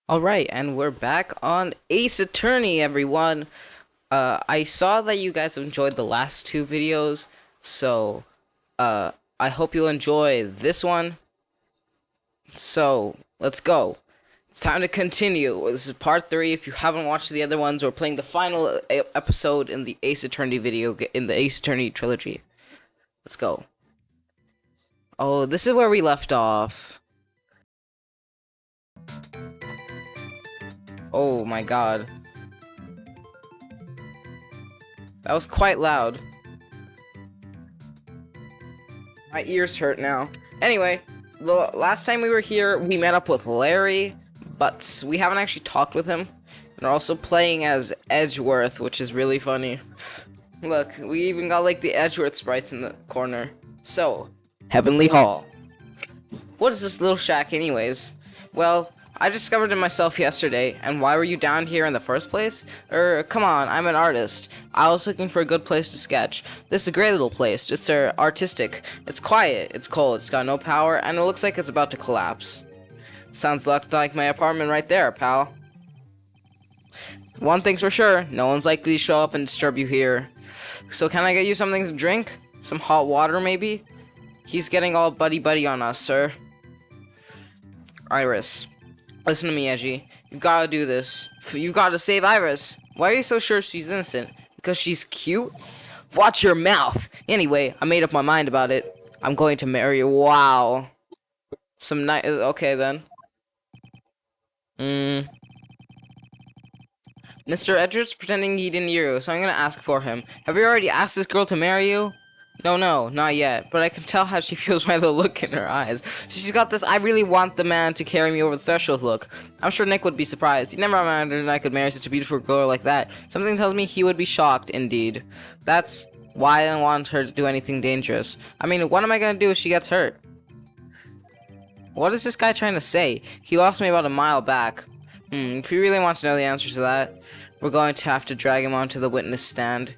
Alright, and we're back on Ace Attorney, everyone. I saw that you guys enjoyed the last two videos, so, I hope you'll enjoy this one. So, let's go. It's time to continue. This is part 3. If you haven't watched the other ones, we're playing the final episode in the Ace Attorney in the Ace Attorney trilogy. Let's go. Oh, this is where we left off. Oh my god. That was quite loud. My ears hurt now. Anyway, the last time we were here, we met up with Larry, but we haven't actually talked with him. And we're also playing as Edgeworth, which is really funny. Look, we even got like the Edgeworth sprites in the corner. So, Heavenly Hall. What is this little shack anyways? Well, I discovered it myself yesterday, and why were you down here in the first place? Come on, I'm an artist. I was looking for a good place to sketch. This is a great little place, just artistic. It's quiet, it's cold, it's got no power, and it looks like it's about to collapse. Sounds like my apartment right there, pal. One thing's for sure, no one's likely to show up and disturb you here. So can I get you something to drink? Some hot water, maybe? He's getting all buddy-buddy on us, sir. Iris. Listen to me, Edgy. You've gotta do this. You've gotta save Iris. Why are you so sure she's innocent? Because she's cute? Watch your mouth! Anyway, I made up my mind about it. I'm going to marry you. Wow. Some night. Okay, then. Mr. Edgeworth's pretending he didn't hear you, so I'm gonna ask for him. Have you already asked this girl to marry you? No, not yet. But I can tell how she feels by the look in her eyes. She's got this I really want the man to carry me over the threshold look. I'm sure Nick would be surprised. He never imagined I could marry such a beautiful girl like that. Something tells me he would be shocked, indeed. That's why I didn't want her to do anything dangerous. I mean, what am I gonna do if she gets hurt? What is this guy trying to say? He lost me about a mile back. If you really want to know the answer to that, we're going to have to drag him onto the witness stand.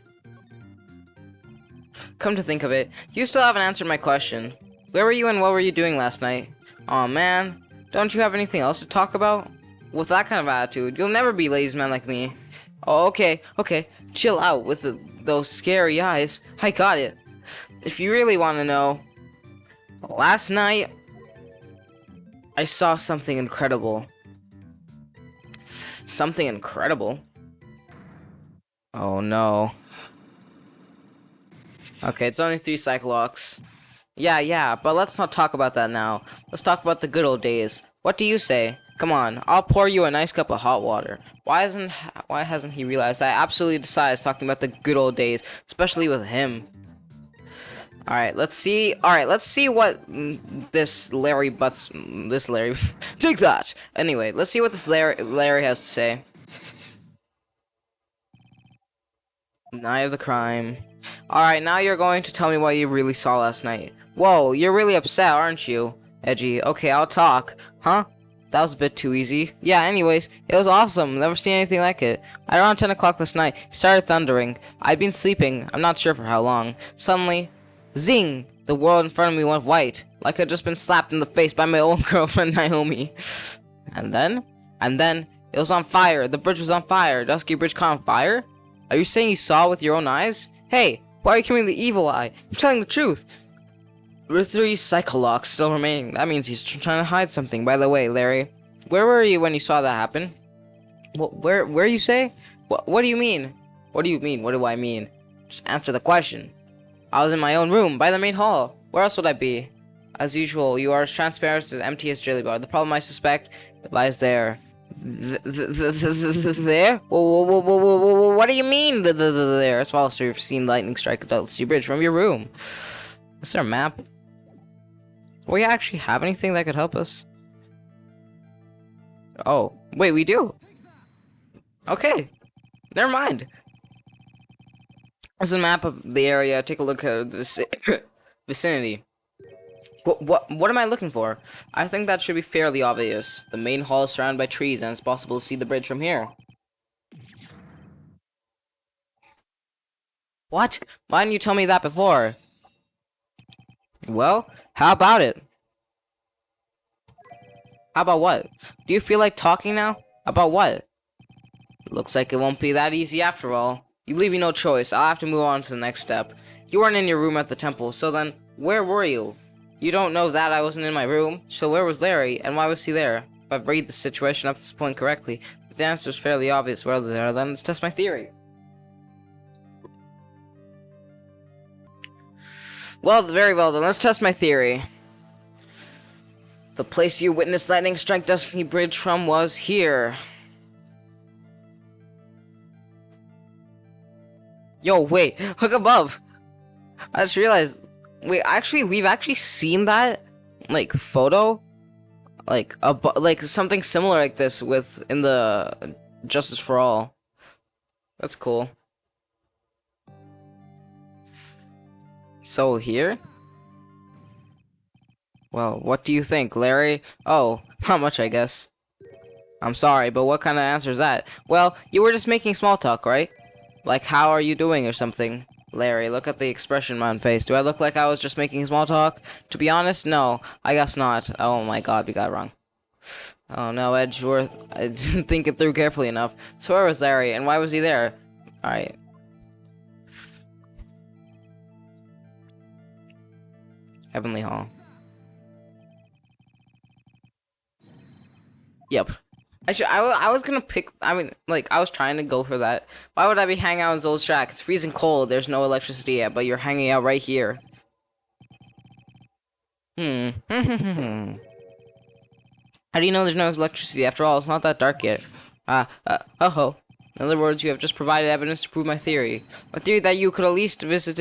Come to think of it, you still haven't answered my question. Where were you and what were you doing last night? Aw man, don't you have anything else to talk about? With that kind of attitude, you'll never be a lazy man like me. Oh, okay, chill out with those scary eyes. I got it. If you really want to know, last night, I saw something incredible. Something incredible? Oh no. Okay, it's only 3 cyclocks. Yeah, but let's not talk about that now. Let's talk about the good old days. What do you say? Come on, I'll pour you a nice cup of hot water. Why hasn't he realized I absolutely despise talking about the good old days, especially with him? Alright, let's see what this Larry take that! Anyway, let's see what this Larry has to say. Night of the crime. Alright, now you're going to tell me what you really saw last night. Whoa, you're really upset, aren't you? Edgy, okay, I'll talk. Huh? That was a bit too easy. Yeah, anyways, it was awesome. Never seen anything like it. At around 10 o'clock this night, it started thundering. I'd been sleeping, I'm not sure for how long. Suddenly, zing! The world in front of me went white, like I'd just been slapped in the face by my own girlfriend Naomi. And then, it was on fire. The bridge was on fire. Dusky Bridge caught on fire? Are you saying you saw with your own eyes? Hey, why are you giving the evil eye? I'm telling the truth. With 3 cyclocks still remaining, that means he's trying to hide something. By the way, Larry, where were you when you saw that happen? Where you say? What do you mean? What do you mean? What do I mean? Just answer the question. I was in my own room, by the main hall. Where else would I be? As usual, you are as transparent as empty as jelly bar. The problem, I suspect, lies there. There? What do you mean there? As well as you've seen lightning strike the Dusty Bridge from your room. Is there a map? Do we actually have anything that could help us? Oh, wait, we do. Okay, never mind. This is a map of the area. Take a look at this vicinity. What am I looking for? I think that should be fairly obvious. The main hall is surrounded by trees, and it's possible to see the bridge from here. What? Why didn't you tell me that before? Well, how about it? How about what? Do you feel like talking now? About what? Looks like it won't be that easy after all. You leave me no choice. I'll have to move on to the next step. You weren't in your room at the temple, so then, where were you? You don't know that I wasn't in my room, so where was Larry, and why was he there? If I've read the situation up to this point correctly, the answer's fairly obvious whether there, then let's test my theory. Well, very well then, let's test my theory. The place you witnessed lightning strike Dusky Bridge from was here. Yo, wait, look above. I just realized, we've actually seen that, like, photo, like, something similar like this in the Justice for All. That's cool. So here? Well, what do you think, Larry? Oh, not much, I guess. I'm sorry, but what kind of answer is that? Well, you were just making small talk, right? Like, how are you doing or something? Larry, look at the expression on my face. Do I look like I was just making small talk? To be honest, no. I guess not. Oh my god, we got it wrong. Oh no, Edgeworth. I didn't think it through carefully enough. So where was Larry, and why was he there? Alright. Heavenly Hall. Yep. I was gonna pick, I was trying to go for that. Why would I be hanging out in Zol's shack? It's freezing cold, there's no electricity yet, but you're hanging out right here. How do you know there's no electricity? After all, it's not that dark yet. In other words, you have just provided evidence to prove my theory. My theory that you could at least visit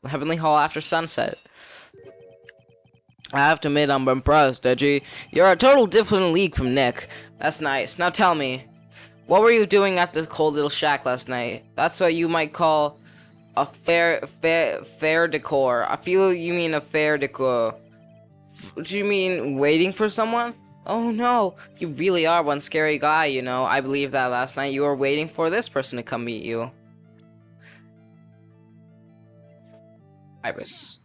Heavenly Hall after sunset. I have to admit, I'm impressed, Edgy. You're a total different league from Nick. That's nice. Now tell me, what were you doing at the cold little shack last night? That's what you might call a fair decor. I feel you mean a fair decor. Do you mean waiting for someone? Oh no, you really are one scary guy, you know. I believe that last night you were waiting for this person to come meet you. Iris.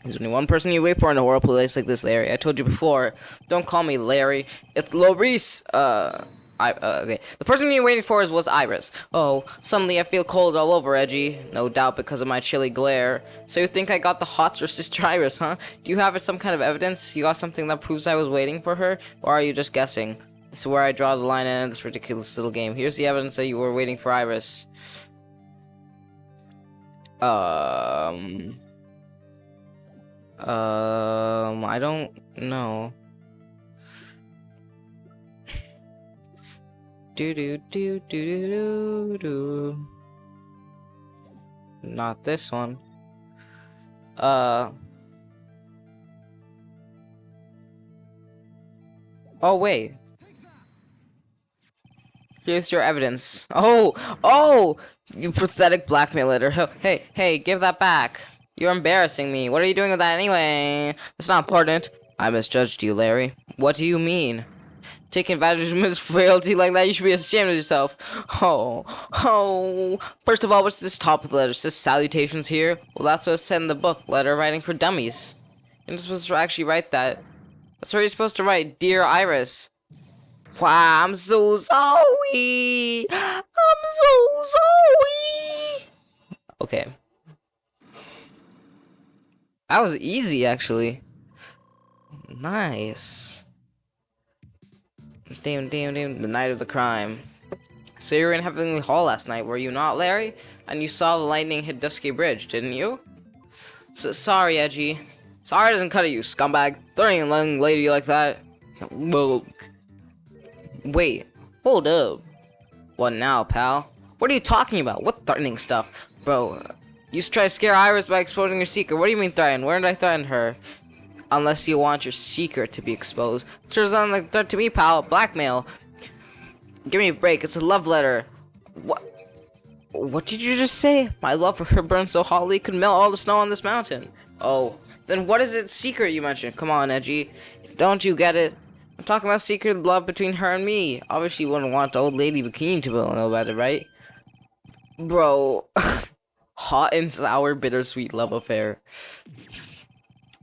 There's only one person you wait for in a horrible place like this, Larry. I told you before. Don't call me Larry. It's Loris. Okay. The person you're waiting for was Iris. Oh, suddenly I feel cold all over, Edgy. No doubt because of my chilly glare. So you think I got the hots for Sister Iris, huh? Do you have some kind of evidence? You got something that proves I was waiting for her? Or are you just guessing? This is where I draw the line in this ridiculous little game. Here's the evidence that you were waiting for Iris. I don't know. Do. Not this one. Oh wait. Here's your evidence. Oh! You pathetic blackmailer. Hey, give that back. You're embarrassing me. What are you doing with that anyway? It's not important. I misjudged you, Larry. What do you mean? Taking advantage of Miss Frailty like that, you should be ashamed of yourself. Oh. First of all, what's this top of the letter? It says salutations here? Well, that's what it said in the book, letter writing for dummies. You're supposed to actually write that. That's what you're supposed to write, Dear Iris. Wow, I'm so sorry. Okay. That was easy, actually. Nice. Damn. The night of the crime. So you were in Heavenly Hall last night, were you not, Larry? And you saw the lightning hit Dusky Bridge, didn't you? Sorry, Edgy. Sorry doesn't cut it, you scumbag. Threatening a young lady like that. Well, wait. Hold up. What now, pal? What are you talking about? What threatening stuff? Bro, you try to scare Iris by exposing your secret. What do you mean threaten? Where did I threaten her? Unless you want your secret to be exposed. It sure sounds like a threat to me, pal. Blackmail. Give me a break. It's a love letter. What did you just say? My love for her burns so hotly it could melt all the snow on this mountain. Oh, then what is it secret you mentioned? Come on, Edgy. Don't you get it? I'm talking about secret love between her and me. Obviously, you wouldn't want the old lady bikini to know about it, right? Bro. Hot and sour, bittersweet love affair.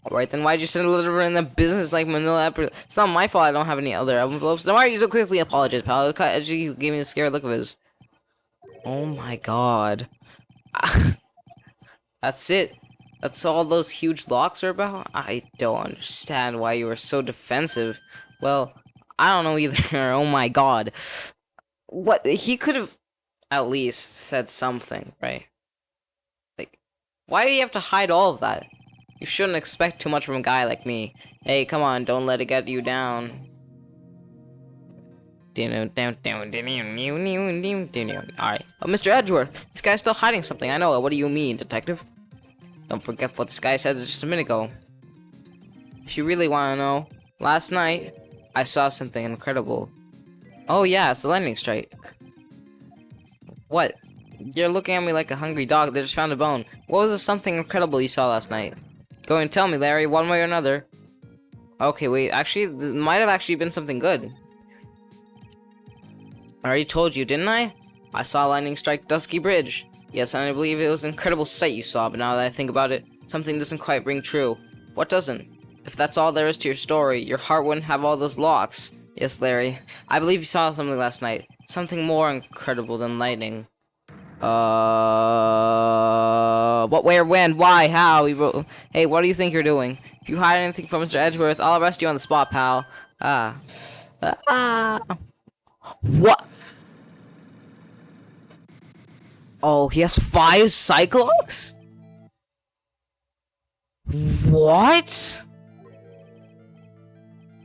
Alright, then why'd you send a letter in the business like Manila? It's not my fault I don't have any other envelopes. Then why are you so quickly apologize, pal? Edgy gave me the scared look of his. Oh my god. That's it? That's all those huge locks are about? I don't understand why you were so defensive. Well, I don't know either. Oh my god. What? He could have at least said something, right? Like, why do you have to hide all of that? You shouldn't expect too much from a guy like me. Hey, come on, don't let it get you down. Alright. Oh, Mr. Edgeworth, this guy's still hiding something. I know. What do you mean, detective? Don't forget what this guy said just a minute ago. If you really want to know, last night, I saw something incredible. Oh yeah, it's the lightning strike. What? You're looking at me like a hungry dog that just found a bone. What was the something incredible you saw last night? Go and tell me, Larry, one way or another. Okay, wait, actually, it might have actually been something good. I already told you, didn't I? I saw lightning strike Dusky Bridge. Yes, and I believe it was an incredible sight you saw, but now that I think about it, something doesn't quite ring true. What doesn't? If that's all there is to your story, your heart wouldn't have all those locks. Yes, Larry, I believe you saw something last night. Something more incredible than lightning. What, where, when, why, how? Hey, what do you think you're doing? If you hide anything from Mr. Edgeworth, I'll arrest you on the spot, pal. What? Oh, he has 5 Cyclops? What?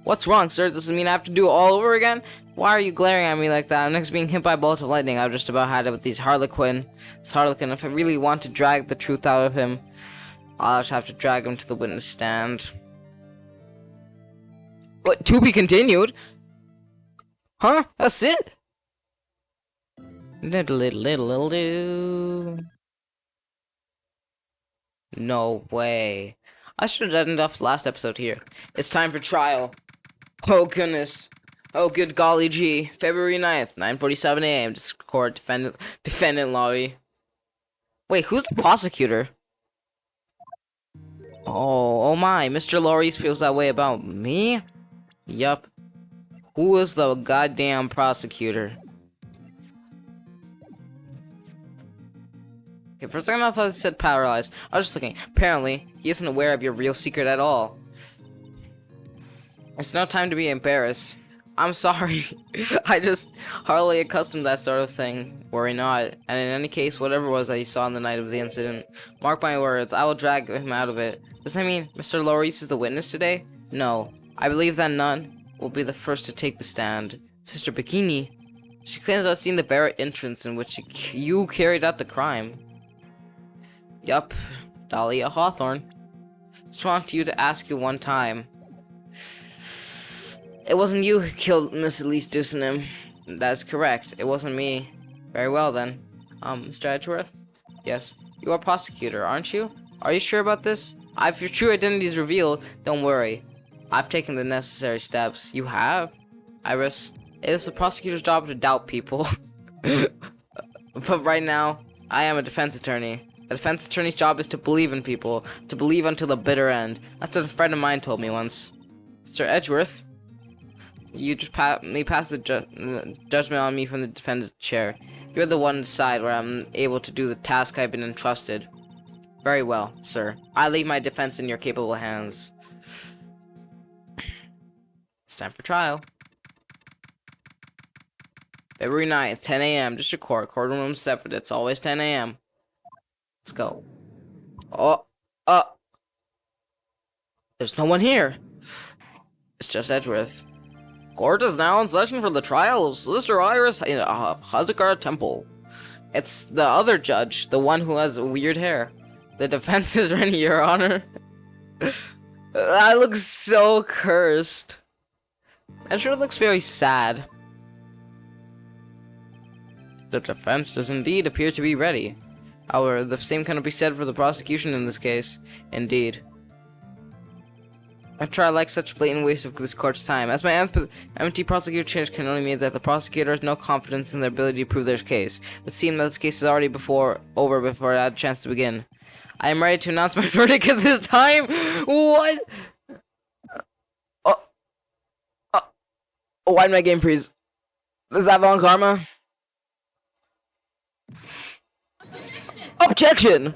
What's wrong, sir? Does it mean I have to do it all over again? Why are you glaring at me like that? I'm next being hit by a bolt of lightning. I've just about had it with this Harlequin. If I really want to drag the truth out of him, I'll just have to drag him to the witness stand. What? To be continued? Huh? That's it? Little. No way. I should have ended off the last episode here. It's time for trial. Oh goodness. Oh good golly gee. February 9th, 9:47 a.m. Court defendant lobby. Wait, who's the prosecutor? Oh my, Mr. Laurie feels that way about me? Yup. Who is the goddamn prosecutor? Okay, for a second I thought it said paralyzed. I was just looking. Apparently, he isn't aware of your real secret at all. It's no time to be embarrassed. I'm sorry. I just hardly accustomed to that sort of thing. Worry not. And in any case, whatever it was that he saw on the night of the incident, mark my words, I will drag him out of it. Does that mean Mr. Loris is the witness today? No. I believe that none will be the first to take the stand. Sister Bikini. She claims to have seen the Barrett entrance in which you carried out the crime. Yup. Dahlia Hawthorne. Just want you to ask you one time. It wasn't you who killed Miss Elise Dusenham. That's correct. It wasn't me. Very well then. Mr. Edgeworth? Yes. You are prosecutor, aren't you? Are you sure about this? If your true identity is revealed, don't worry. I've taken the necessary steps. You have? Iris, it is the prosecutor's job to doubt people. But right now, I am a defense attorney. A defense attorney's job is to believe in people. To believe until the bitter end. That's what a friend of mine told me once. Mr. Edgeworth? You just pass the judgment on me from the defendant's chair. You're the one to decide where I'm able to do the task I've been entrusted. Very well, sir. I leave my defense in your capable hands. It's time for trial. February 9th, 10 a.m. District Court. Courtroom 7. It's always 10 a.m. Let's go. There's no one here. It's just Edgeworth. Court is now in session for the trial of Sister Iris in Hazakar Temple. It's the other judge, the one who has weird hair. The defense is ready, Your Honor. That looks so cursed. And sure looks very sad. The defense does indeed appear to be ready. However, the same cannot be said for the prosecution in this case. Indeed. A trial like such blatant waste of this court's time. As my empty prosecutor change can only mean that the prosecutor has no confidence in their ability to prove their case. It seems that this case is already over before I had a chance to begin. I am ready to announce my verdict at this time. What? Oh, oh, why did my game freeze? Is that Von Karma? Objection!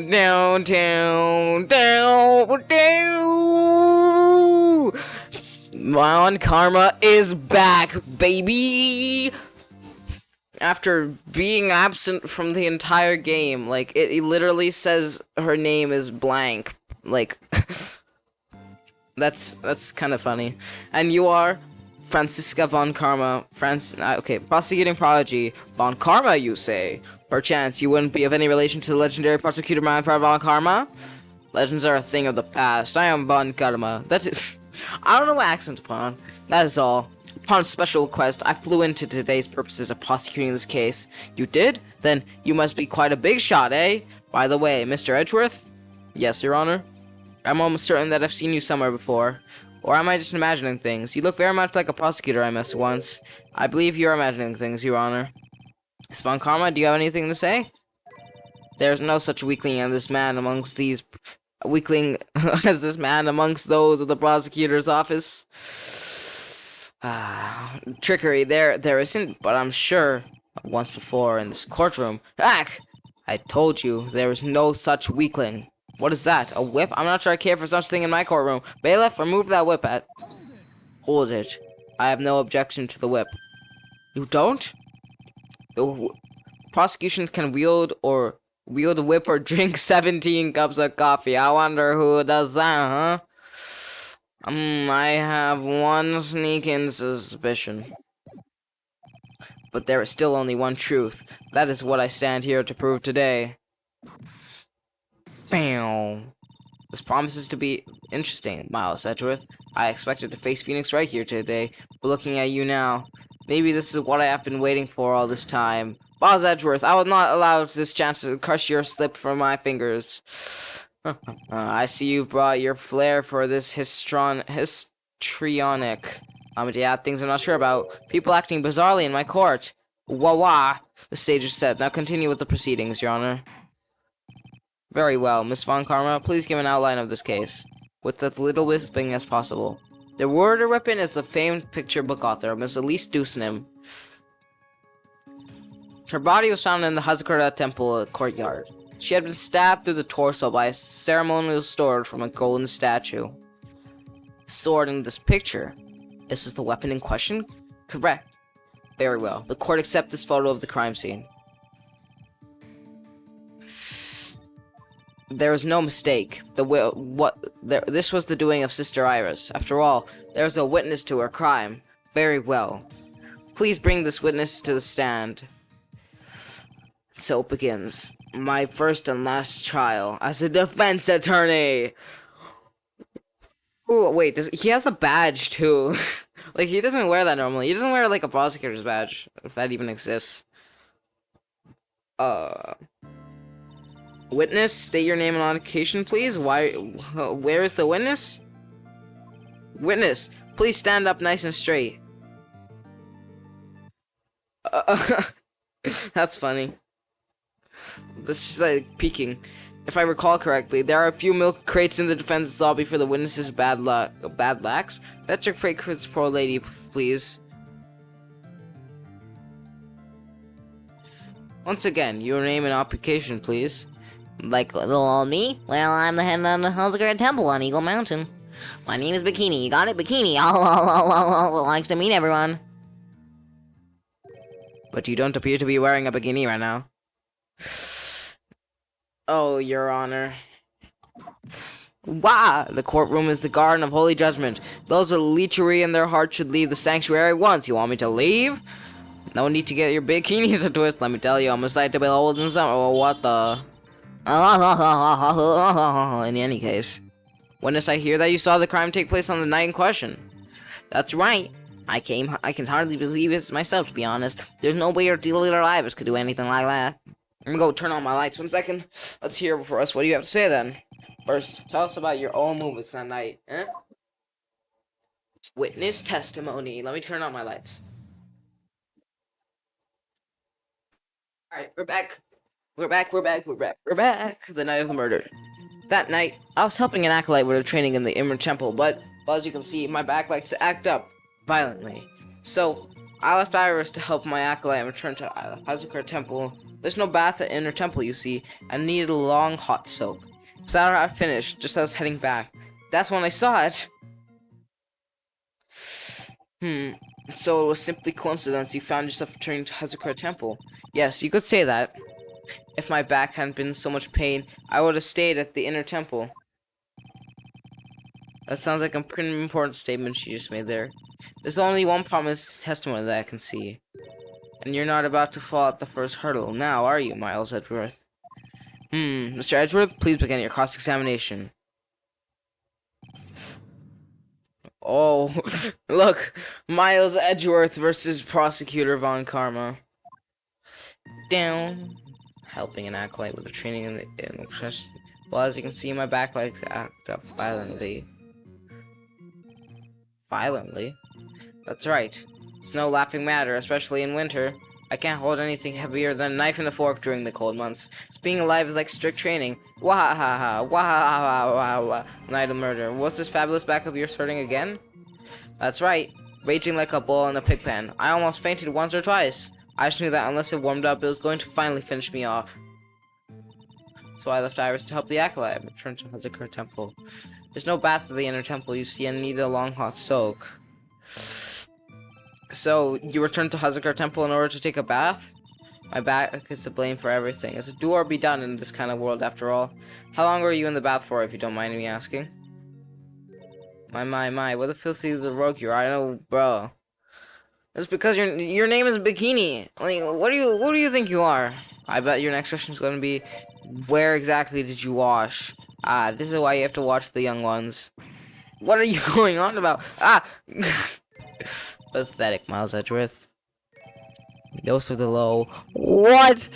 Downtown, down. Von Karma is back, baby! After being absent from the entire game, like, it literally says her name is blank. Like, that's kind of funny. And you are Franziska Von Karma. Okay, prosecuting prodigy. Von Karma, you say? Perchance you wouldn't be of any relation to the legendary prosecutor Manfred Von Karma? Legends are a thing of the past. I am Von Karma. That is... I don't know what accent to put on. That is all. Upon special request, I flew into today's purposes of prosecuting this case. You did? Then you must be quite a big shot, eh? By the way, Mr. Edgeworth? Yes, Your Honor. I'm almost certain that I've seen you somewhere before. Or am I just imagining things? You look very much like a prosecutor I met once. I believe you're imagining things, Your Honor. Miss Von Karma, do you have anything to say? There's no such weakling as this man amongst these... Weakling as this man amongst those of the prosecutor's office. Trickery, there isn't, but I'm sure once before in this courtroom. Ack! I told you there is no such weakling. What is that? A whip? I'm not sure I care for such thing in my courtroom. Bailiff, remove that whip at... Hold it. I have no objection to the whip. You don't? The prosecution can wield a whip or drink 17 cups of coffee. I wonder who does that, huh? I have one sneaking suspicion. But there is still only one truth. That is what I stand here to prove today. Bam. This promises to be interesting, Miles Edgeworth. I expected to face Phoenix Wright here today, but looking at you now, maybe this is what I have been waiting for all this time. Miles Edgeworth, I will not allow this chance to crush your slip from my fingers. I see you've brought your flair for this histrionic. Yeah, things I'm not sure about. People acting bizarrely in my court. Wah wah. The stage is set. Now continue with the proceedings, Your Honor. Very well, Miss Von Karma, please give an outline of this case, with as little whispering as possible. The word weapon is the famed picture book author, Miss Elise Dusnim. Her body was found in the Hazakura Temple courtyard. She had been stabbed through the torso by a ceremonial sword from a golden statue. The sword in this picture. Is this the weapon in question? Correct. Very well. The court accepts this photo of the crime scene. There is no mistake. This was the doing of Sister Iris. After all, there is a witness to her crime. Very well. Please bring this witness to the stand. So it begins. My first and last trial as a defense attorney. Oh wait, he has a badge too. Like, he doesn't wear that normally. He doesn't wear like a prosecutor's badge, if that even exists. Witness, state your name and location, please. Where is the witness? Witness, please stand up nice and straight. That's funny. This is like peeking. If I recall correctly, there are a few milk crates in the defense lobby for the witness's bad lacks. Fetch your crate for this poor lady, please. Once again, your name and occupation, please. Like little old me? Well, I'm the head of the Hazakura Temple on Eagle Mountain. My name is Bikini. You got it? Bikini. Likes to meet everyone. But you don't appear to be wearing a bikini right now. Oh, Your Honor. Wah! The courtroom is the garden of holy judgment. Those with lechery in their hearts should leave the sanctuary at once. You want me to leave? No need to get your bikinis a twist. Let me tell you, I'm a sight to behold in some. Oh, what the? In any case. Witness, I hear that you saw the crime take place on the night in question. That's right. I can hardly believe it myself, to be honest. There's no way your little Iris could do anything like that. I'm gonna go turn on my lights 1 second. Let's hear for us. What do you have to say then? First, tell us about your own movements that night. Witness testimony. Let me turn on my lights. Alright, we're back. We're back. We're back. The night of the murder. That night, I was helping an acolyte with her training in the Inner Temple, but as you can see, my back likes to act up violently. So, I left Iris to help my acolyte and returned to Hazakura Temple. There's no bath at Inner Temple, you see, and needed a long hot soak. So after I finished, just as I was heading back, that's when I saw it. So it was simply coincidence you found yourself returning to Hazakura Temple. Yes, you could say that. If my back hadn't been in so much pain, I would have stayed at the Inner Temple. That sounds like a pretty important statement she just made there. There's only one promised testimony that I can see. And you're not about to fall at the first hurdle now, are you, Miles Edgeworth? Mr. Edgeworth, please begin your cross-examination. Oh, look, Miles Edgeworth versus Prosecutor Von Karma. Down. Helping an acolyte with the training in the well, as you can see, my back legs act up violently. Violently? That's right. It's no laughing matter, especially in winter. I can't hold anything heavier than a knife and a fork during the cold months. Being alive is like strict training. Wahaha, wahaha, night of murder. What's this fabulous back of yours hurting again? That's right. Raging like a bull in a pig pen. I almost fainted once or twice. I just knew that unless it warmed up, it was going to finally finish me off. So I left Iris to help the acolyte and returned to Hazakura Temple. There's no bath at the Inner Temple, you see, and needed a long hot soak. So, you returned to Hazakura Temple in order to take a bath? My back is to blame for everything. It's a do or be done in this kind of world, after all. How long were you in the bath for, if you don't mind me asking? My, what the filthy little rogue you are. I know, bro. It's because your name is Bikini. Like, what do you think you are? I bet your next question is going to be, where exactly did you wash? Ah, this is why you have to watch the young ones. What are you going on about? Ah! Pathetic, Miles Edgeworth. Those are the low. What?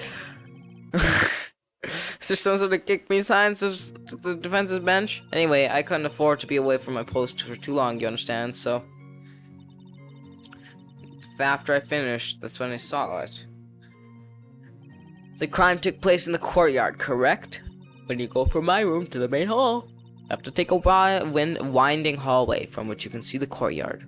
Is there some sort of kick me signs to the defense's bench? Anyway, I couldn't afford to be away from my post for too long, you understand, so... After I finished, that's when I saw it. The crime took place in the courtyard, correct? When you go from my room to the main hall, you have to take a winding hallway from which you can see the courtyard.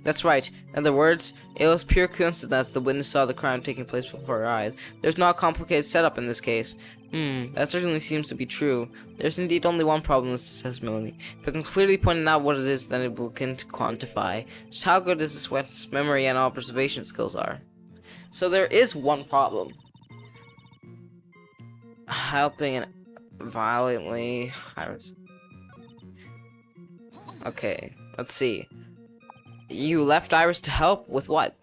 That's right. In other words, it was pure coincidence the witness saw the crime taking place before her eyes. There's no complicated setup in this case. That certainly seems to be true. There's indeed only one problem with this testimony. If I can clearly point out what it is, then it will begin to quantify just how good this witness' memory and observation skills are. So there is one problem. Helping it violently. Okay, let's see. You left Iris to help with what?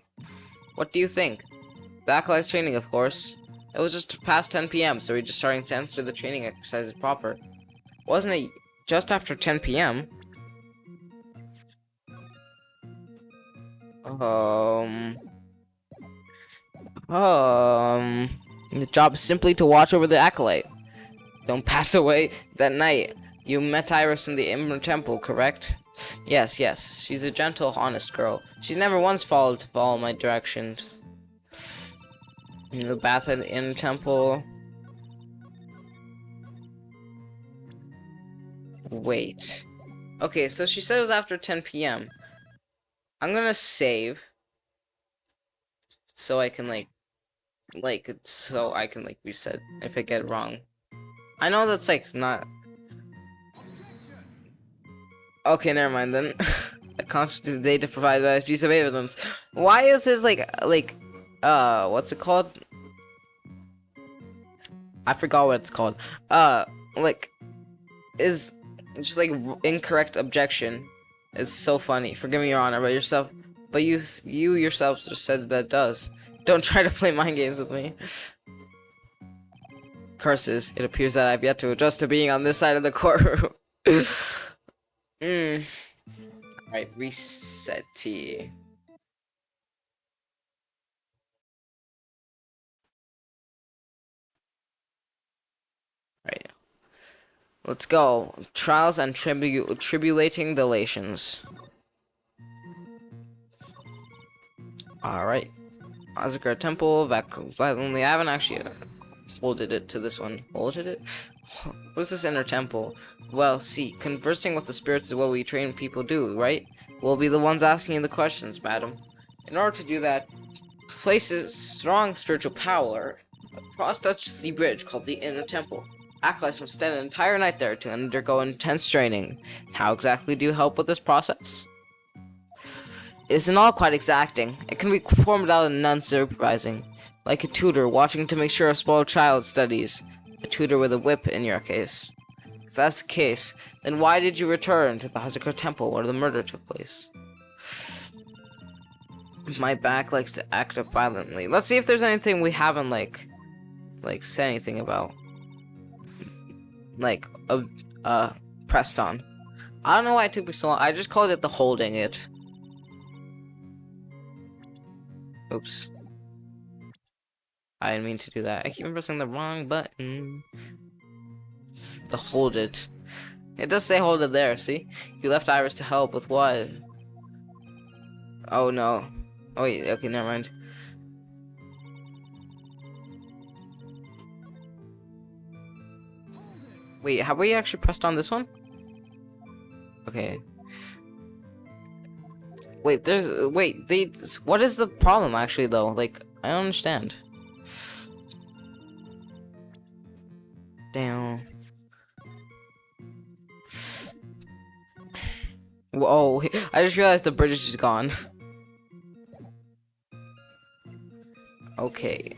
What do you think? Backlight's training, of course. It was just past 10 p.m., so we're just starting to enter the training exercises proper. Wasn't it just after 10 p.m.? The job is simply to watch over the acolyte. Don't pass away that night. You met Iris in the Inner Temple, correct? Yes. She's a gentle, honest girl. She's never once failed to follow my directions. In the bath at the Inner Temple. Wait. Okay, so she said it was after 10 p.m. I'm gonna save. So I can, reset if I get it wrong. I know that's, not... Okay, never mind then. I constitute the data provided by a piece of evidence. Why is his, what's it called? I forgot what it's called. Is just, incorrect objection. It's so funny. Forgive me, Your Honor, but you yourself just said that it does. Don't try to play mind games with me. Curses. It appears that I've yet to adjust to being on this side of the courtroom. Alright, reset T. Alright. Let's go. Trials and tribulating delations. Alright. Hazakura Temple, violently. I haven't actually folded it to this one. Folded it? What's this inner temple? Well, see, conversing with the spirits is what we trained people do, right? We'll be the ones asking you the questions, madam. In order to do that, places strong spiritual power across Dutch Sea Bridge called the Inner Temple. Acolytes must spend an entire night there to undergo intense training. How exactly do you help with this process? It isn't all quite exacting. It can be performed without a nun supervising, like a tutor watching to make sure a spoiled child studies. A tutor with a whip in your case. If that's the case, then why did you return to the Hazakura Temple where the murder took place? My back likes to act up violently. Let's see if there's anything we haven't like said anything about. Pressed on. I don't know why it took me so long. I just called it the holding it. Oops. I didn't mean to do that. I keep pressing the wrong button. It's the hold it. It does say hold it there, see? You left Iris to help with what? Oh no. Oh wait, okay, never mind. Wait, have we actually pressed on this one? Okay. Wait, what is the problem actually though? Like, I don't understand. Damn. Whoa, I just realized the British is gone. Okay.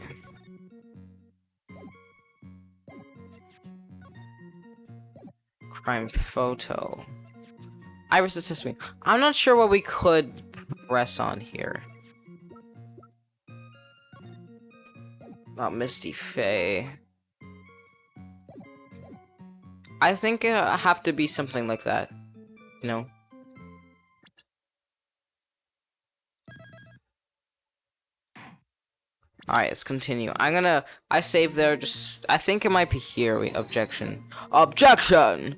Crime photo. Iris assist me. I'm not sure what we could press on here. Not Misty Faye. I think it have to be something like that. You know? Alright, let's continue. I saved there, I think it might be here. Wait, objection. Objection!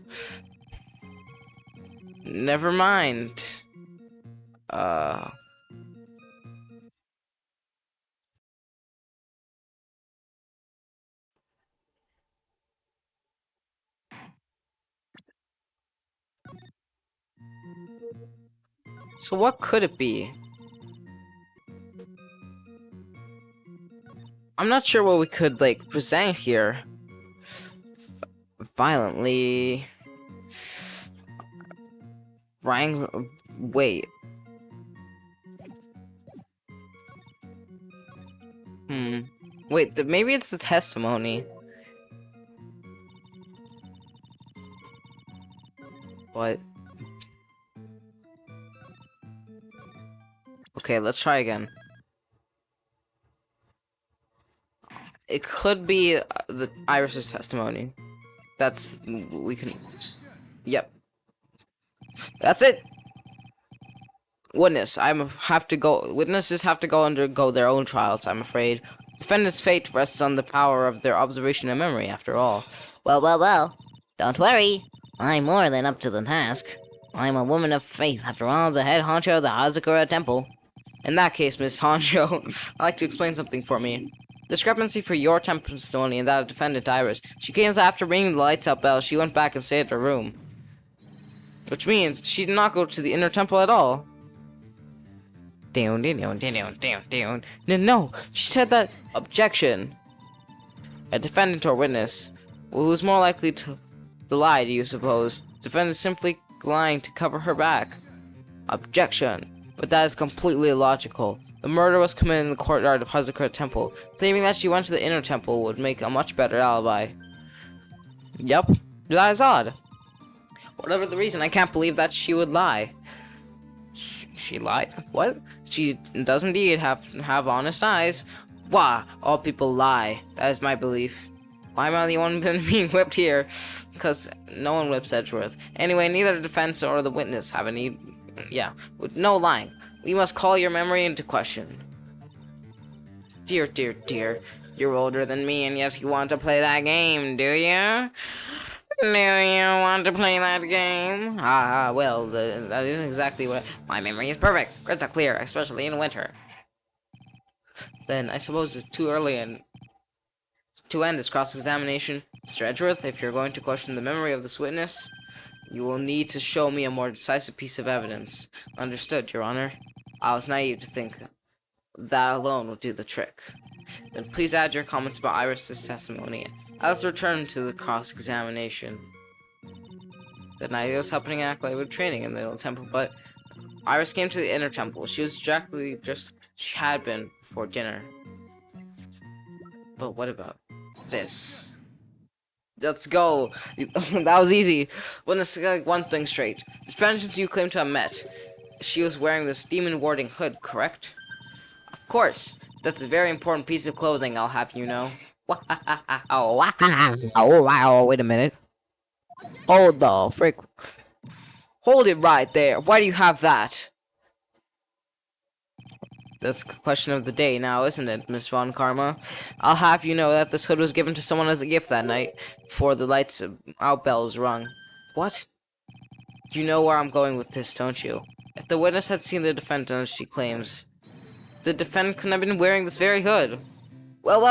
Never mind. So what could it be? I'm not sure what we could, like, present here. Violently. Wait. Wait, maybe it's the testimony. What? Okay, let's try again. It could be the Iris's testimony. We can. Yep. That's it. Witnesses have to undergo their own trials, I'm afraid. Defendant's fate rests on the power of their observation and memory, after all. Well. Don't worry. I'm more than up to the task. I'm a woman of faith, after all, the head honcho of the Hazakura Temple. In that case, Miss Honcho, I'd like to explain something for me. Discrepancy for your testimony and that of defendant Iris. She came after ringing the lights out bell. She went back and stayed at her room. Which means she did not go to the inner temple at all. Down. No, she said that. Objection. A defendant or witness. Well, who's more likely to lie, do you suppose? Defendant simply lying to cover her back. Objection. But that is completely illogical. The murder was committed in the courtyard of Hazakura Temple. Claiming that she went to the inner temple would make a much better alibi. Yep, that is odd. Whatever the reason, I can't believe that she would lie. She lied? What? She does indeed have honest eyes. Wah! All people lie. That is my belief. Why am I the one being whipped here? Because no one whips Edgeworth. Anyway, neither the defense or the witness have any... Yeah, with no lying. We must call your memory into question. Dear. You're older than me, and yet you want to play that game, do you? Do you want to play that game? Well, that isn't exactly what... My memory is perfect, crystal clear, especially in winter. Then I suppose it's too early and to end this cross-examination. Mr. Edgeworth, if you're going to question the memory of this witness, you will need to show me a more decisive piece of evidence. Understood, Your Honor. I was naive to think that alone would do the trick. Then please add your comments about Iris's testimony. Let's return to the cross-examination. The night was helping act like with training in the inner temple, but Iris came to the inner temple. She was exactly just she had been before dinner. But what about this? Let's go. That was easy. Well, let's get one thing straight. This friend you claim to have met, she was wearing this demon-warding hood, correct? Of course. That's a very important piece of clothing, I'll have you know. Oh, wow. Wait a minute. Hold the frick. Hold it right there. Why do you have that? That's the question of the day now, isn't it, Miss Von Karma? I'll have you know that this hood was given to someone as a gift that night, before the lights out bells rung. What? You know where I'm going with this, don't you? If the witness had seen the defendant as she claims, the defendant couldn't have been wearing this very hood. Well.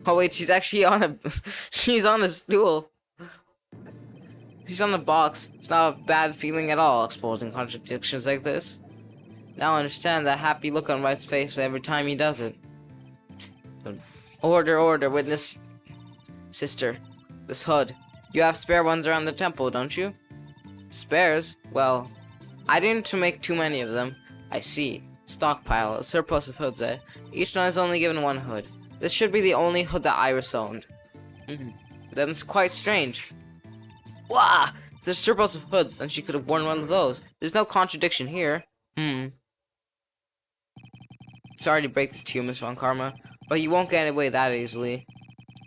Oh wait, she's actually on a... she's on a stool. She's on a box. It's not a bad feeling at all, exposing contradictions like this. Now I understand that happy look on Wright's face every time he does it. Order, witness. Sister, this hood. You have spare ones around the temple, don't you? Spares? Well, I didn't to make too many of them. I see. Stockpile, a surplus of hoods, eh? Each one is only given one hood. This should be the only hood that Iris owned. Then it's quite strange. Wah! There's a surplus of hoods, and she could have worn one of those. There's no contradiction here. Sorry to break this to you, Miss Von Karma, but you won't get away that easily.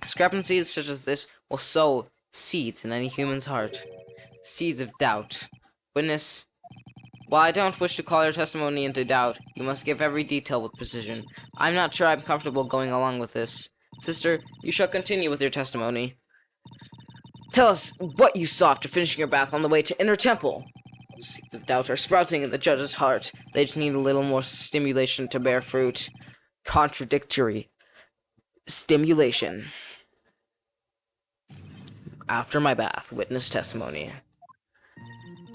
Discrepancies such as this will sow seeds in any human's heart. Seeds of doubt. Witness, while I don't wish to call your testimony into doubt, you must give every detail with precision. I'm not sure I'm comfortable going along with this. Sister, you shall continue with your testimony. Tell us what you saw after finishing your bath on the way to Inner Temple. Seeds of doubt are sprouting in the judge's heart. They just need a little more stimulation to bear fruit. Contradictory stimulation. After my bath, witness testimony.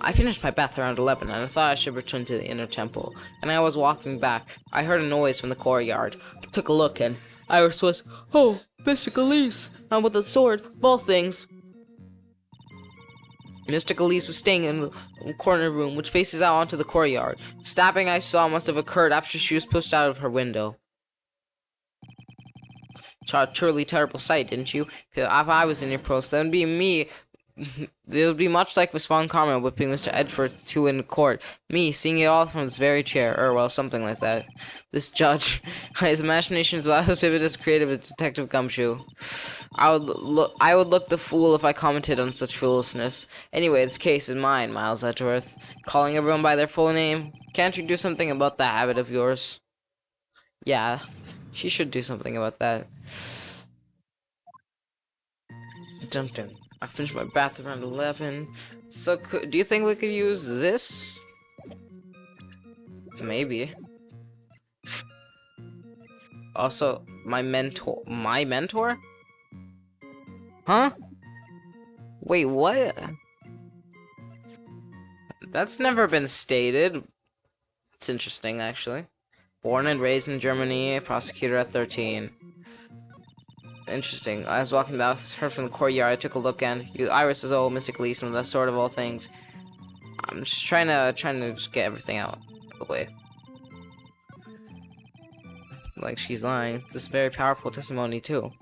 I finished my bath around 11 and I thought I should return to the inner temple. And I was walking back. I heard a noise from the courtyard. I took a look and Iris was, "Oh, Mr. Elise, and with a sword, of all things." Mr. Elise was staying in the corner room, which faces out onto the courtyard. The stabbing I saw must have occurred after she was pushed out of her window. Saw a truly terrible sight, didn't you? If I was in your post, then it'd be me. It would be much like Miss Von Karma whipping Mr. Edgeworth to in court. Me seeing it all from this very chair, or well, something like that. This judge, his imagination is about as vivid as creative as Detective Gumshoe. I would look the fool if I commented on such foolishness. Anyway, this case is mine, Miles Edgeworth. Calling everyone by their full name. Can't you do something about that habit of yours? Yeah, she should do something about that. Dun dun. I finished my bath around 11. So, do you think we could use this? Maybe. Also, my mentor? My mentor? Huh? Wait, what? That's never been stated. It's interesting, actually. Born and raised in Germany, prosecutor at 13. Interesting. I was walking past her from the courtyard. I took a look and Iris is old, Mystic Elise, and that sort of all things. I'm just trying to just get everything out of the way. Like she's lying. This is very powerful testimony too.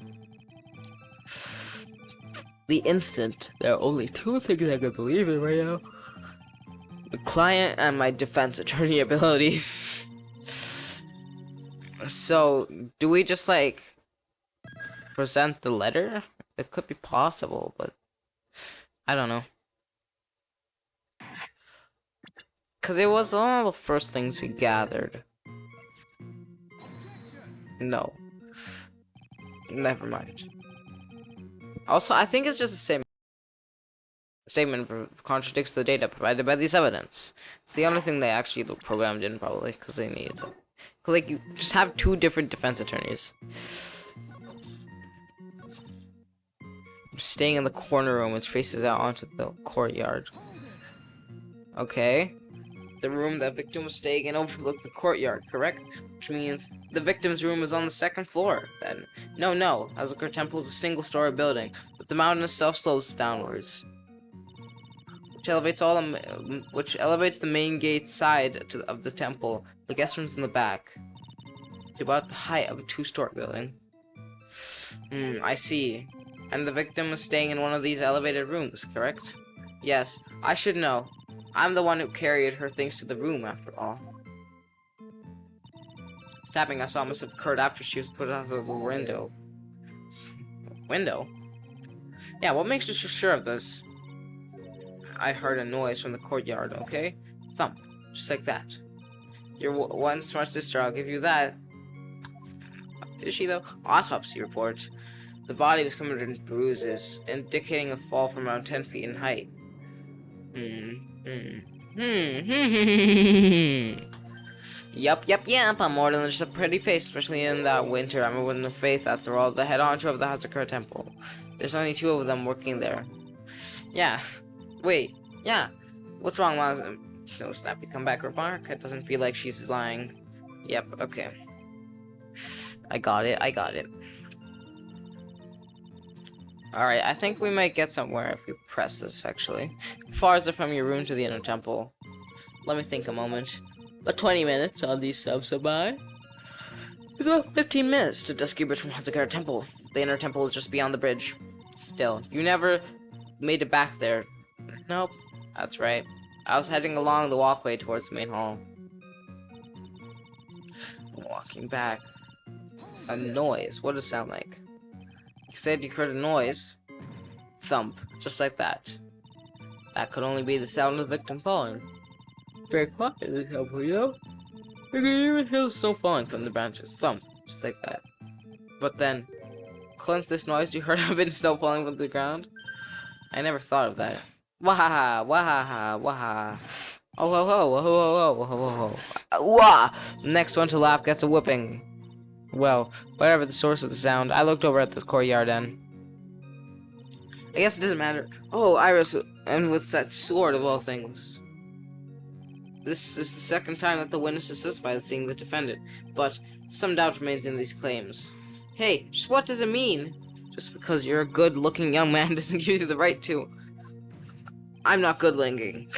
The instant there are only two things I can believe in right now: the client and my defense attorney abilities. So, do we just like present the letter? It could be possible, but I don't know. Cause it was all the first things we gathered. No. Never mind. Also, I think it's just the same statement contradicts the data provided by these evidence. It's the only thing they actually programmed in, probably, because they need it. Cause like you just have two different defense attorneys. Staying in the corner room which faces out onto the courtyard. Okay. The room that victim was staying in overlooked the courtyard, correct? Which means the victim's room is on the second floor, then. No. Hazakura Temple is a single-story building, but the mountain itself slopes downwards. Which elevates the main gate side of the temple. The guest room's in the back. It's about the height of a two-story building. I see. And the victim was staying in one of these elevated rooms, correct? Yes, I should know. I'm the one who carried her things to the room, after all. Stabbing I saw must have occurred after she was put out of the window. Window? Yeah, what makes you so sure of this? I heard a noise from the courtyard, okay? Thump. Just like that. You're one smart sister, I'll give you that. Is she, though? Autopsy report. The body was covered in bruises, indicating a fall from around 10 feet in height. Yup, I'm more than just a pretty face, especially in that winter. I'm a woman of faith, after all, the head honcho of the Hazakura Temple. There's only two of them working there. Yeah. Wait. Yeah. What's wrong, Miles? No snappy comeback remark. It doesn't feel like she's lying. Yep, okay. I got it. Alright, I think we might get somewhere if we press this, actually. How far is it from your room to the inner temple? Let me think a moment. About 20 minutes on these subs by. It's about 15 minutes to Dusky Bridge from Hazakura Temple. The inner temple is just beyond the bridge. Still, you never made it back there. Nope, that's right. I was heading along the walkway towards the main hall. Walking back. A noise. What does it sound like? You said you heard a noise. Thump. Just like that. That could only be the sound of the victim falling. Very quiet in the temple, you know? You can even hear the snow falling from the branches. Thump. Just like that. But then, couldn't this noise you heard have been snow falling from the ground? I never thought of that. Wahaha, wahaha, waha. Oh ho ho, ho ho ho, ho ho ho. Wah! Next one to laugh gets a whipping. Well, whatever the source of the sound, I looked over at this courtyard and... I guess it doesn't matter. Oh, Iris, and with that sword of all things. This is the second time that the witness is testified as seeing the defendant, but some doubt remains in these claims. Hey, just what does it mean? Just because you're a good-looking young man doesn't give you the right to... I'm not good-looking.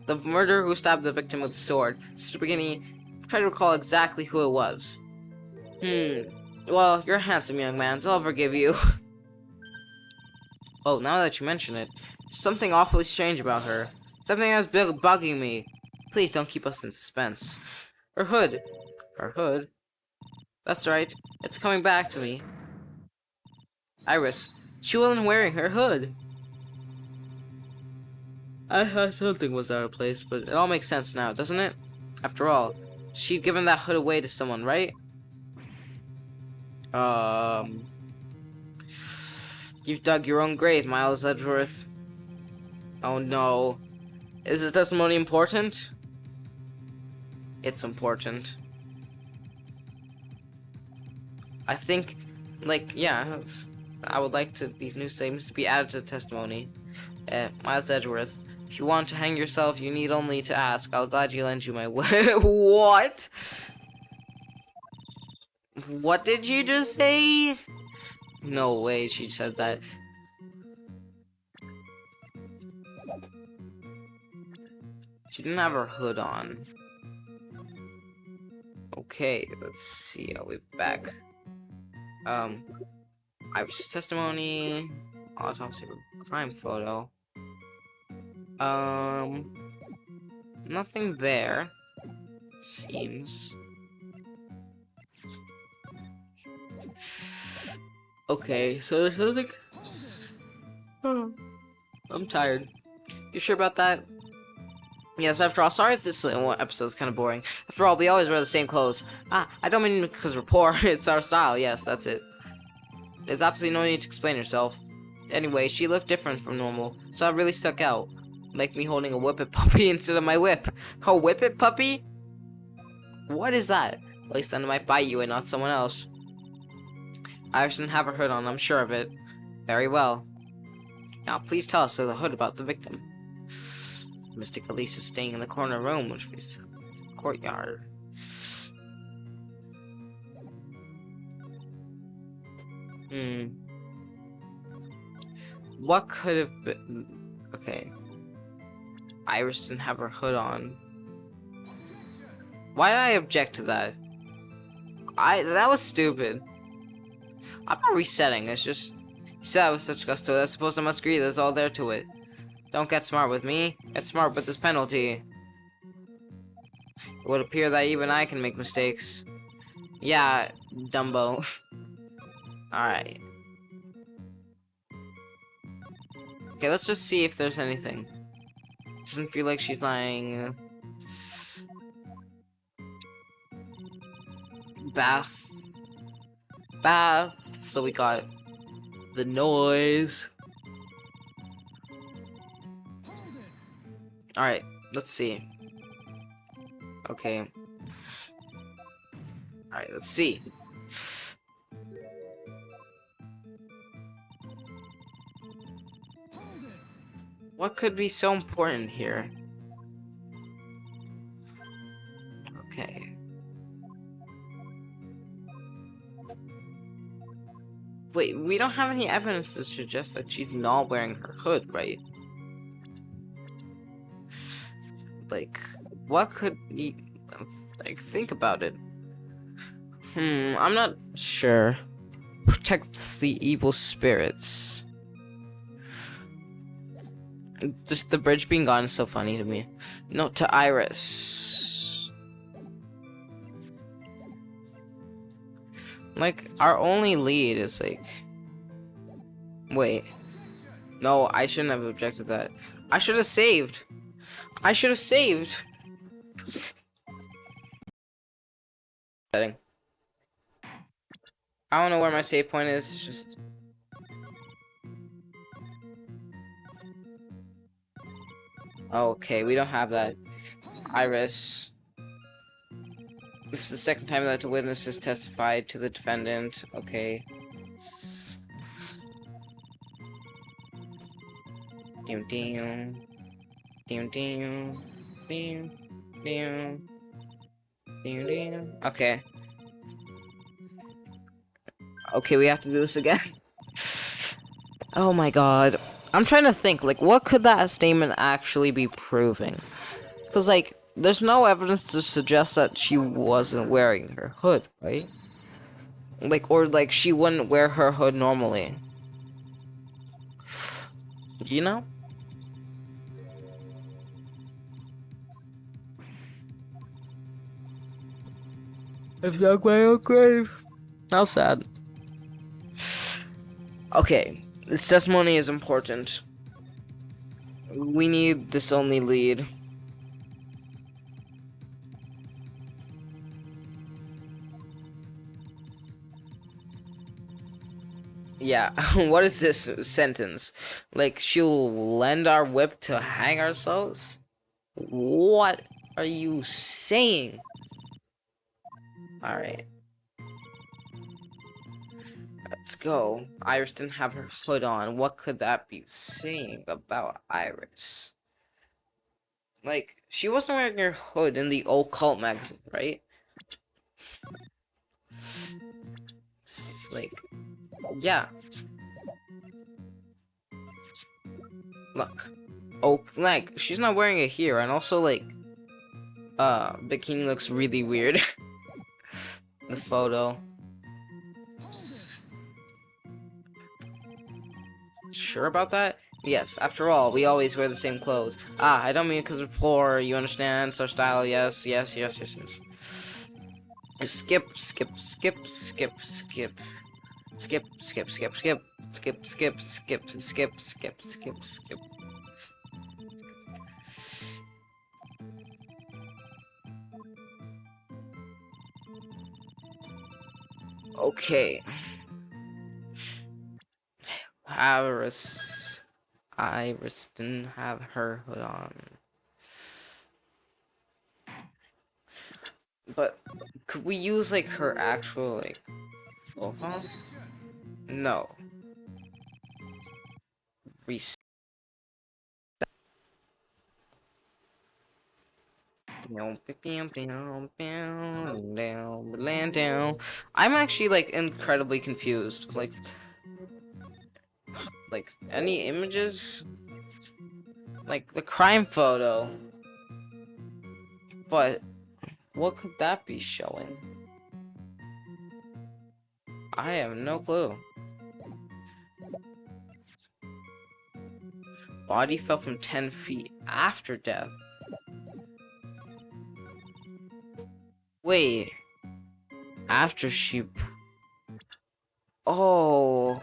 The murderer who stabbed the victim with the sword. Sister Beginning, try to recall exactly who it was. Well, you're a handsome young man, so I'll forgive you. Oh, now that you mention it, there's something awfully strange about her. Something that's bugging me. Please don't keep us in suspense. Her hood. Her hood? That's right. It's coming back to me. Iris, she wasn't wearing her hood. I thought something was out of place, but it all makes sense now, doesn't it? After all, she'd given that hood away to someone, right? You've dug your own grave, Miles Edgeworth. Oh no. Is this testimony important? It's important. I think, like, yeah, I would like these new statements to be added to the testimony. Miles Edgeworth, if you want to hang yourself, you need only to ask. I'll gladly lend you my What? What did you just say? No way she said that. She didn't have her hood on. Okay, let's see. I'll be back. Iris' testimony. Autopsy crime photo. Nothing there. Seems. Okay, so there's nothing. Oh, I'm tired. You sure about that? Yes, after all, sorry if this episode is kind of boring. After all, we always wear the same clothes. Ah, I don't mean because we're poor, it's our style, yes, that's it. There's absolutely no need to explain yourself. Anyway, she looked different from normal, so it really stuck out. Like me holding a whippet puppy instead of my whip. A whippet puppy? What is that? At least then it might bite you and not someone else. Iris didn't have her hood on, I'm sure of it. Very well. Now, please tell us the hood about the victim. Mystic Elise is staying in the corner room, which is the courtyard. What could have been... Okay. Iris didn't have her hood on. Why did I object to that? That was stupid. I'm not resetting, it's just... You said that with such gusto, I suppose I must agree there's all there to it. Don't get smart with me, get smart with this penalty. It would appear that even I can make mistakes. Yeah, Dumbo. Alright. Okay, let's just see if there's anything. Doesn't feel like she's lying. Bath. So we got the noise. Alright, let's see. Okay. Alright, let's see. What could be so important here? Okay. Wait, we don't have any evidence to suggest that she's not wearing her hood, right? Like, what could be... Like, think about it. I'm not sure. Protects the evil spirits. Just the bridge being gone is so funny to me. Note to Iris. Like, our only lead is like... Wait. No, I shouldn't have objected to that. I should have saved. I should have saved. Setting. I don't know where my save point is. It's just... Okay, we don't have that. Iris. This is the second time that the witness has testified to the defendant. Okay. Dim dim. Dim dim. Dim dim. Dim dim. Okay. Okay, we have to do this again. Oh my god. I'm trying to think, like, what could that statement actually be proving? Because, like, there's no evidence to suggest that she wasn't wearing her hood, right? Like, or, like, she wouldn't wear her hood normally. You know? It's not my own grave. How sad. Okay, this testimony is important. We need this only lead. Yeah, what is this sentence? Like, she'll lend our whip to hang ourselves? What are you saying? Alright. Let's go. Iris didn't have her hood on. What could that be saying about Iris? Like, she wasn't wearing her hood in the occult magazine, right? Like, yeah. Look. Oh, like, she's not wearing it here, and also, like, bikini looks really weird. The photo. Sure about that? Yes, after all, we always wear the same clothes. Ah, I don't mean because we're poor, you understand? It's our style, yes. Skip. Okay. Iris didn't have her hood on. But Could we use like her actual like profile? No. Reset. I'm actually like incredibly confused. Like any images? Like the crime photo. But what could that be showing? I have no clue. Body fell from 10 feet after death. Wait. After she... Oh.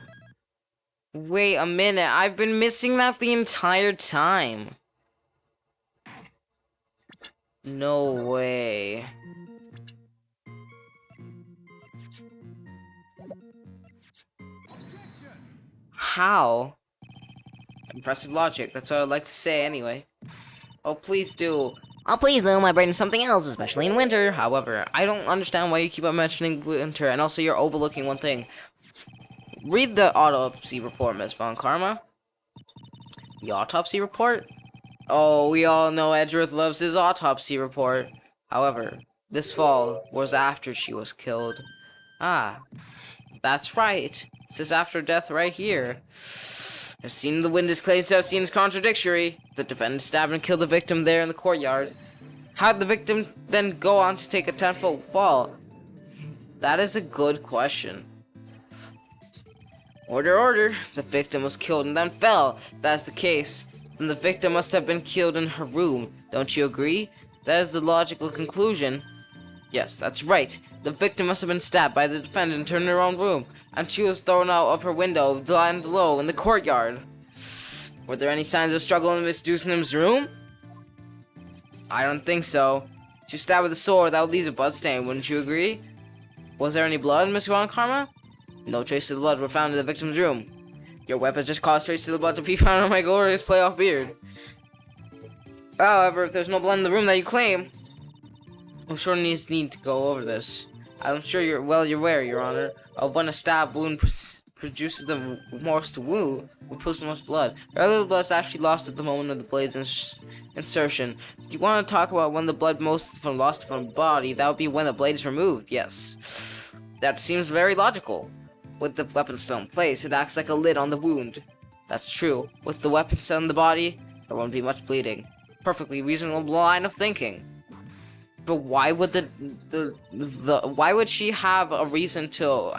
Wait a minute. I've been missing that the entire time. No way. How? Impressive logic. That's what I'd like to say anyway. Oh, please do. Oh, please do, my brain is something else, especially in winter. However, I don't understand why you keep on mentioning winter, and also you're overlooking one thing. Read the autopsy report, Miss Von Karma. The autopsy report? Oh, we all know Edgeworth loves his autopsy report. However, this fall was after she was killed. Ah, that's right. It says after death right here. The scene of the witness claims to have seen is contradictory. The defendant stabbed and killed the victim there in the courtyard. How did the victim then go on to take a 10-foot fall? That is a good question. Order, order. The victim was killed and then fell. If that's the case, then the victim must have been killed in her room. Don't you agree? That is the logical conclusion. Yes, that's right. The victim must have been stabbed by the defendant in her own room, and she was thrown out of her window, lying below in the courtyard. Were there any signs of struggle in Miss Dewsnam's room? I don't think so. She was stabbed with a sword that leaves a blood stain, wouldn't you agree? Was there any blood, Miss Von Karma? No traces of blood were found in the victim's room. Your weapons just caused traces of blood to be found on my glorious playoff beard. However, if there's no blood in the room that you claim, I'm sure need to go over this. I'm sure you're aware, Your Honor, of when a stab wound produces the most wound, will produce the most blood. Very little blood is actually lost at the moment of the blade's insertion. Do you want to talk about when the blood most from lost from the body? That would be when the blade is removed. Yes, that seems very logical. With the weapon still in place, it acts like a lid on the wound. That's true. With the weapon still in the body, there won't be much bleeding. Perfectly reasonable line of thinking. But why would why would she have a reason to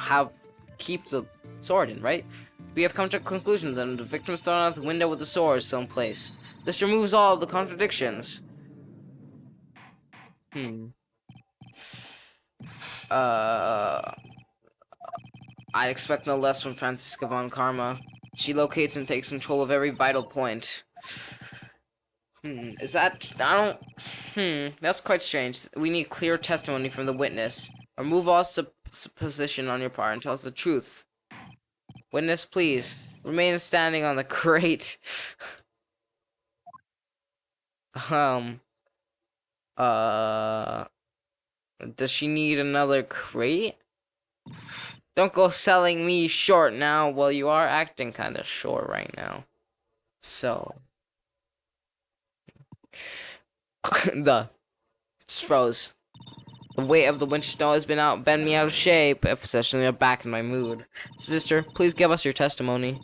keep the sword in, right? We have come to a conclusion that the victim was thrown out the window with the sword still in place. This removes all of the contradictions. I expect no less from Franziska Von Karma. She locates and takes control of every vital point. Is that... I don't... That's quite strange. We need clear testimony from the witness. Remove all supposition on your part and tell us the truth. Witness, please. Remain standing on the crate. Does she need another crate? Don't go selling me short now. Well, you are acting kind of short right now. So... Just froze. The weight of the winter snow has bent me out of shape, especially back in my mood. Sister, please give us your testimony.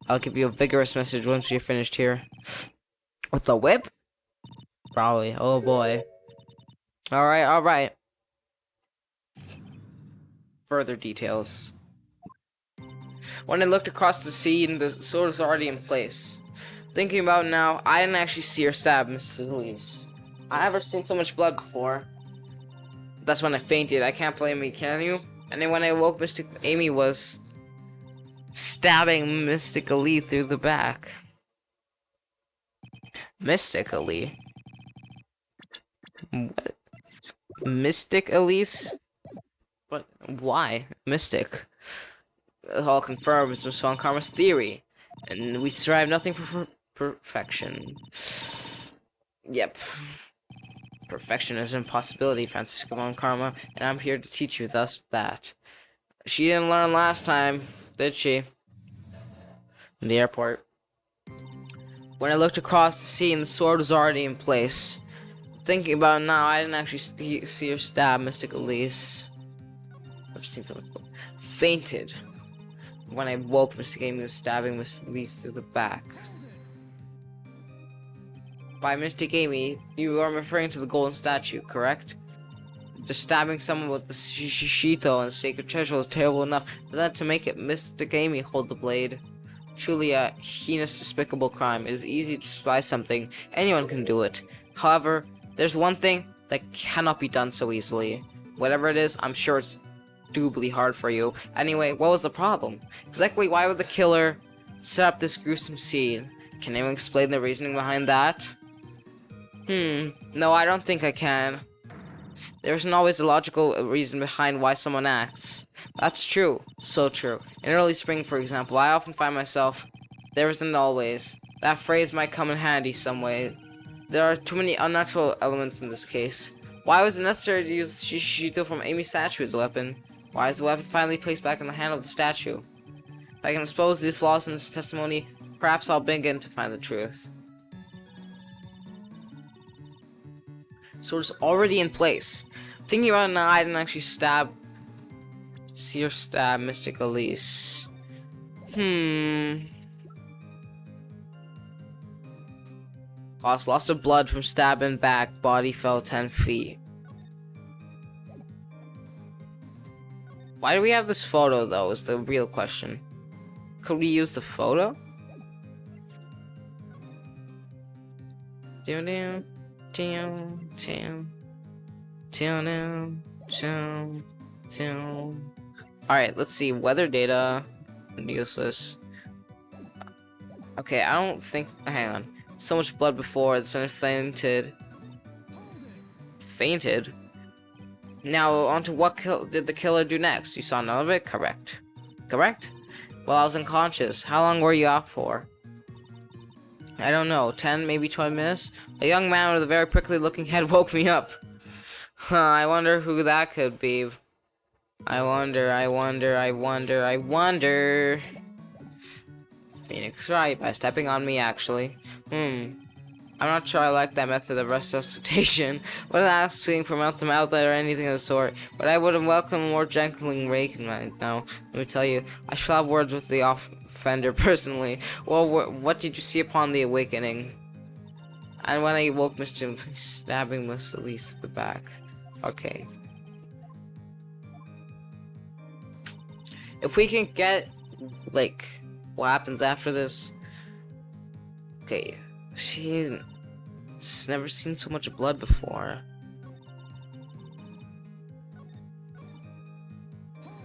I'll give you a vigorous message once you're finished here. With the whip? Probably. Oh boy. Alright, alright. Further details. When I looked across the scene, the sword was already in place. Thinking about it now, I didn't actually see her stab Mrs. Elise. I never seen so much blood before. That's when I fainted. I can't blame me, can you? And then when I woke, Mystic Amy was stabbing Mystic Elise through the back. Mystic Elise? What? Mystic Elise? What? Why? Mystic. It all confirms Miss Von Karma's theory. And we strive nothing for perfection. Yep. Perfection is an impossibility, Franziska Von Karma, and I'm here to teach you thus that. She didn't learn last time, did she? In the airport. When I looked across the sea and the sword was already in place. Thinking about it now, I didn't actually see her stab Mystic Elise. I've seen something. Fainted. When I woke, Mystic Amy was stabbing Miss Elise through the back. By Mystic Amy, you are referring to the golden statue, correct? Just stabbing someone with the Shito and sacred treasure was terrible enough, but then to make it Mystic Amy hold the blade. Truly a heinous, despicable crime. It is easy to despise something. Anyone can do it. However, there's one thing that cannot be done so easily. Whatever it is, I'm sure it's doubly hard for you. Anyway, what was the problem? Exactly why would the killer set up this gruesome scene? Can anyone explain the reasoning behind that? No, I don't think I can. There isn't always a logical reason behind why someone acts. That's true. So true. In early spring, for example, I often find myself, there isn't always. That phrase might come in handy some way. There are too many unnatural elements in this case. Why was it necessary to use Shishito from Amy's statue as a weapon? Why is the weapon finally placed back in the hand of the statue? If I can expose the flaws in this testimony, perhaps I'll begin to find the truth. So it's already in place. Thinking about it now, I didn't actually see her stab Mystic Elise. Caused loss of blood from stab and back, body fell 10 feet. Why do we have this photo though, is the real question. Could we use the photo? Alright, let's see. Weather data. Useless. Okay, I don't think. Hang on. So much blood before. The center fainted. Fainted? Now, on to what did the killer do next? You saw none of it? Correct. Correct? Well, I was unconscious. How long were you out for? I don't know, 10, maybe 20 minutes? A young man with a very prickly looking head woke me up. I wonder who that could be. I wonder. Phoenix Wright, by stepping on me, actually. I'm not sure I like that method of resuscitation. Wasn't asking for mouth to mouth or anything of the sort, but I would have welcomed a more gentling rake right now. Let me tell you, I shall have words with the offender personally. Well, what did you see upon the awakening? And when I woke, Mr. stabbing Miss Elise at the back. Okay. If we can get, like, what happens after this? Okay. She's never seen so much blood before.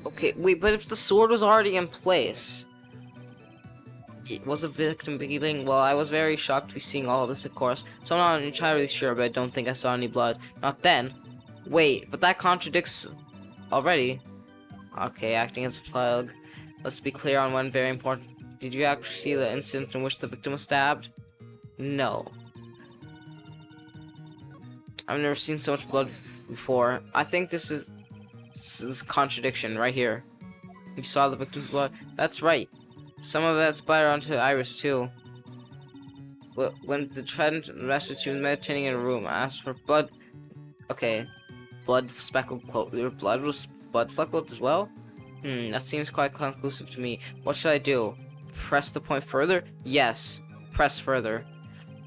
Okay, wait, but if the sword was already in place, was a victim bleeding? Well, I was very shocked to be seeing all of this, of course, so I'm not entirely sure, but I don't think I saw any blood. Not then. Wait, but that contradicts already. Okay, acting as a plug. Let's be clear on one very important. Did you actually see the incident in which the victim was stabbed? No. I've never seen so much blood before. I think this is contradiction right here. You saw the victim's blood? That's right. Some of that splattered onto Iris too. When the defendant arrested, she was meditating in a room. I asked for blood. Okay. Blood speckled clothes. Your blood was blood speckled as well? That seems quite conclusive to me. What should I do? Press the point further? Yes. Press further.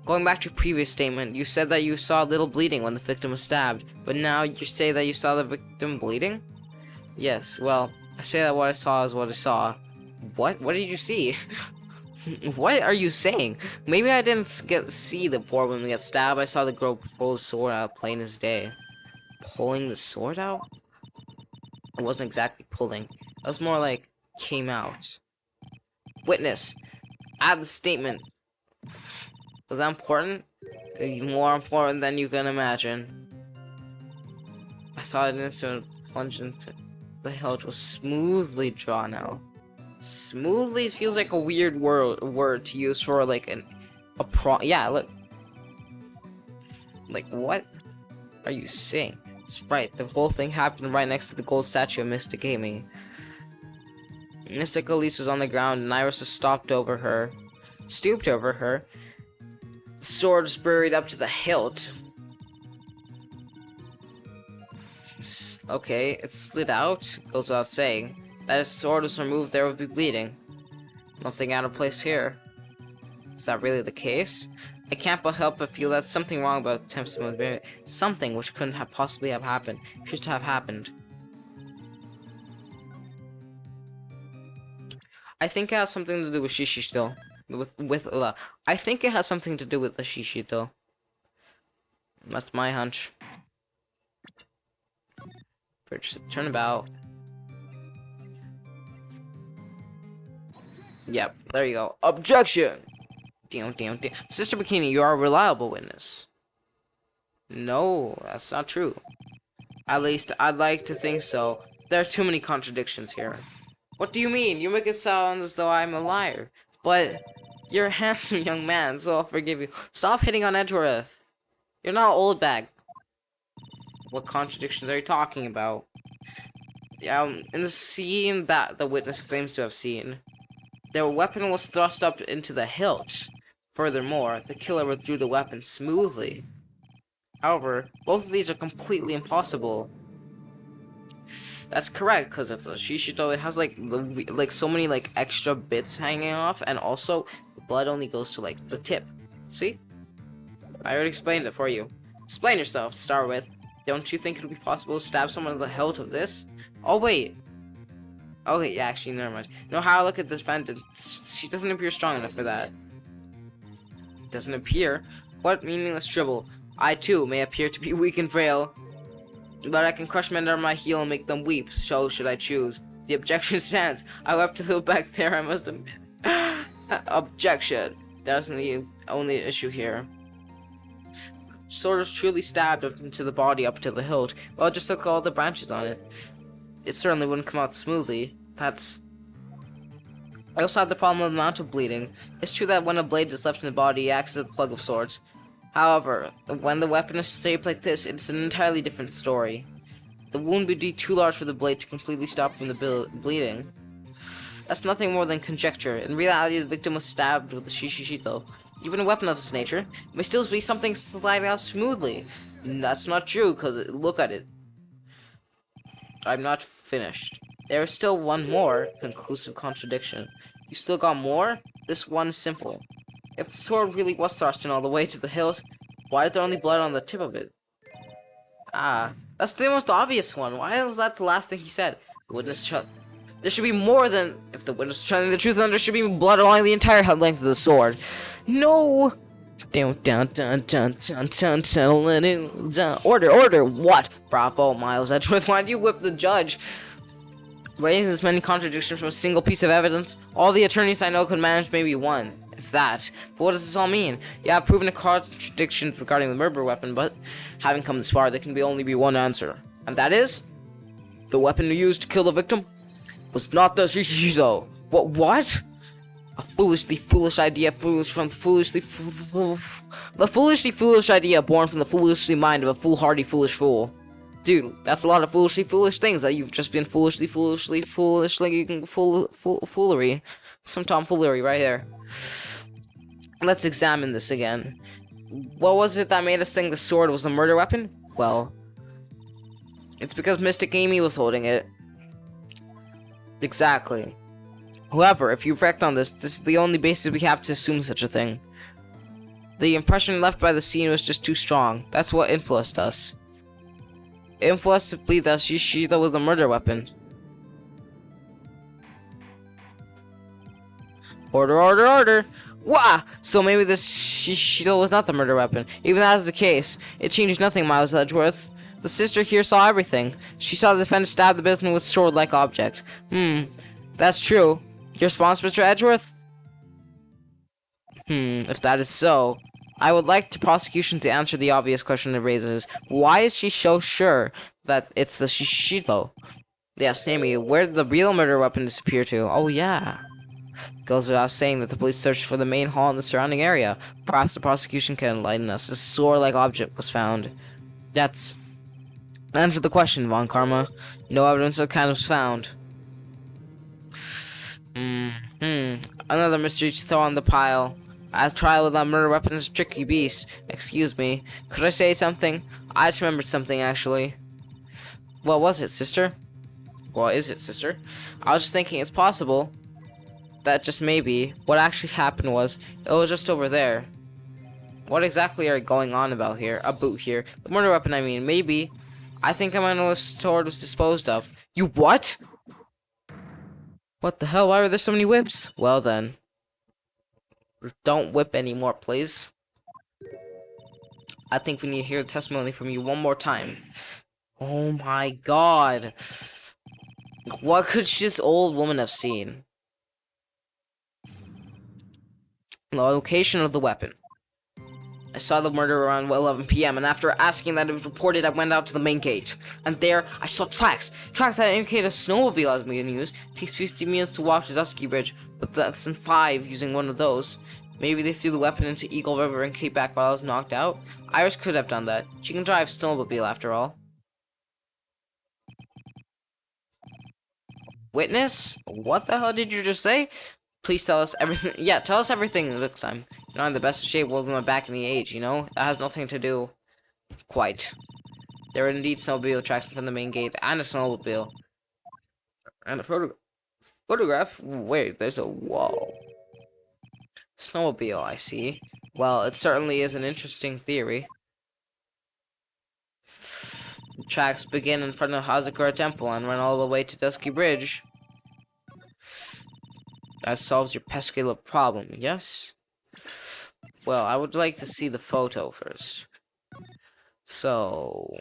Going back to your previous statement, you said that you saw little bleeding when the victim was stabbed, but now you say that you saw the victim bleeding? Yes, well, I say that what I saw is what I saw. What? What did you see? What are you saying? Maybe I didn't see the poor woman get stabbed. I saw the girl pull the sword out plain as day. Pulling the sword out? It wasn't exactly pulling. It was more like came out. Witness. Add the statement. Was that important? More important than you can imagine. I saw an instant plunge into the hill, which was smoothly drawn out. Smoothly feels like a weird word to use for like yeah, look. Like what? are you saying? It's right, the whole thing happened right next to the gold statue of Mystic Amy. Mystic Elise was on the ground and Iris was stooped over her. The sword was buried up to the hilt. Okay, it slid out. Goes without saying. That if the sword was removed, there would be bleeding. Nothing out of place here. Is that really the case? I can't but help but feel that something wrong about attempts to move it. Something which couldn't have possibly have happened. Appears to have happened. I think it has something to do with Shishi though. I think it has something to do with the Shishi though. That's my hunch. Turn about. Yep, there you go. Objection! Damn. Sister Bikini, you are a reliable witness. No, that's not true. At least, I'd like to think so. There are too many contradictions here. What do you mean? You make it sound as though I'm a liar. But, you're a handsome young man, so I'll forgive you. Stop hitting on Edgeworth. You're not an old bag. What contradictions are you talking about? In the scene that the witness claims to have seen, their weapon was thrust up into the hilt. Furthermore, the killer withdrew the weapon smoothly. However, both of these are completely impossible. That's correct, because if the Shishito, it has like so many like extra bits hanging off, and also the blood only goes to like the tip. See? I already explained it for you. Explain yourself to start with. Don't you think it would be possible to stab someone in the hilt of this? Oh wait. Oh wait, yeah, actually, never mind. No, how I look at this defendant, she doesn't appear strong enough for that. Doesn't appear? What meaningless dribble? I too may appear to be weak and frail, but I can crush men under my heel and make them weep, so should I choose. The objection stands. I wept a little back there, I must admit. Objection. That's the only issue here. Sword was truly stabbed up into the body up to the hilt. Well, just look at all the branches on it. It certainly wouldn't come out smoothly. I also had the problem of the amount of bleeding. It's true that when a blade is left in the body, it acts as a plug of sorts. However, when the weapon is shaped like this, it's an entirely different story. The wound would be too large for the blade to completely stop from the bleeding. That's nothing more than conjecture. In reality, the victim was stabbed with a shishishito. Even a weapon of this nature may still be something sliding out smoothly. That's not true, because look at it. I'm not finished. There is still one more conclusive contradiction. You still got more? This one is simple. If the sword really was thrust in all the way to the hilt, why is there only blood on the tip of it? Ah, that's the most obvious one. Why was that the last thing he said? There should be more than... If the witness is telling the truth, then there should be blood along the entire length of the sword. No! Order! What? Bravo, Miles Edgeworth. Why do you whip the judge? Raising this many contradictions from a single piece of evidence? All the attorneys I know could manage maybe one, if that. But what does this all mean? Yeah, I've proven a contradiction regarding the murder weapon, but having come this far, there can only be one answer. And that is? The weapon used to kill the victim was not the Shishizo. What? A foolish idea foolish idea born from the foolishly mind of a foolhardy foolish fool. Dude, that's a lot of foolish things that you've just been foolery. Some tomfoolery right here. Let's examine this again. What was it that made us think the sword was the murder weapon? Well, it's because Mystic Amy was holding it. Exactly. However, if you reflect on this is the only basis we have to assume such a thing. The impression left by the scene was just too strong. That's what influenced us. It influenced us to believe that Shishito was the murder weapon. Order! Wah! So maybe this Shishito was not the murder weapon. Even that is the case, it changed nothing, Miles Edgeworth. The sister here saw everything. She saw the defendant stab the victim with a sword-like object. That's true. Your response, Mr. Edgeworth? If that is so, I would like the prosecution to answer the obvious question it raises. Why is she so sure that it's the Shishito? Yes, namely, where did the real murder weapon disappear to? Oh, yeah. Goes without saying that the police searched for the main hall and the surrounding area. Perhaps the prosecution can enlighten us. A sword-like object was found. That's answer the question, Von Karma. No evidence of kind was found. Another mystery to throw on the pile. As trial without murder weapon is a tricky beast. Excuse me. Could I say something? I just remembered something, actually. What was it, sister? What is it, sister? I was just thinking it's possible that just maybe what actually happened was it was just over there. What exactly are you going on about here? A boot here. The murder weapon, I mean. Maybe. I think I might know the sword was disposed of. You what? What the hell? Why are there so many whips? Well then. Don't whip anymore, please. I think we need to hear the testimony from you one more time. Oh my god. What could this old woman have seen? The location of the weapon. I saw the murder around 11 p.m. and after asking that it was reported, I went out to the main gate. And there, I saw tracks. Tracks that indicate a snowmobile has been used. It takes 50 minutes to walk to Dusky Bridge, but that's in 5 using one of those. Maybe they threw the weapon into Eagle River and came back while I was knocked out. Iris could have done that. She can drive snowmobile after all. Witness? What the hell did you just say? Please tell us everything. Yeah, tell us everything next time. You're not in the best shape with my back in the age, you know? That has nothing to do. Quite. There are indeed snowmobile tracks from the main gate and a snowmobile. And a photograph? Wait, there's a wall. Snowmobile, I see. Well, it certainly is an interesting theory. The tracks begin in front of Hazakura Temple and run all the way to Dusky Bridge. That solves your pesky little problem, yes? Well, I would like to see the photo first. So...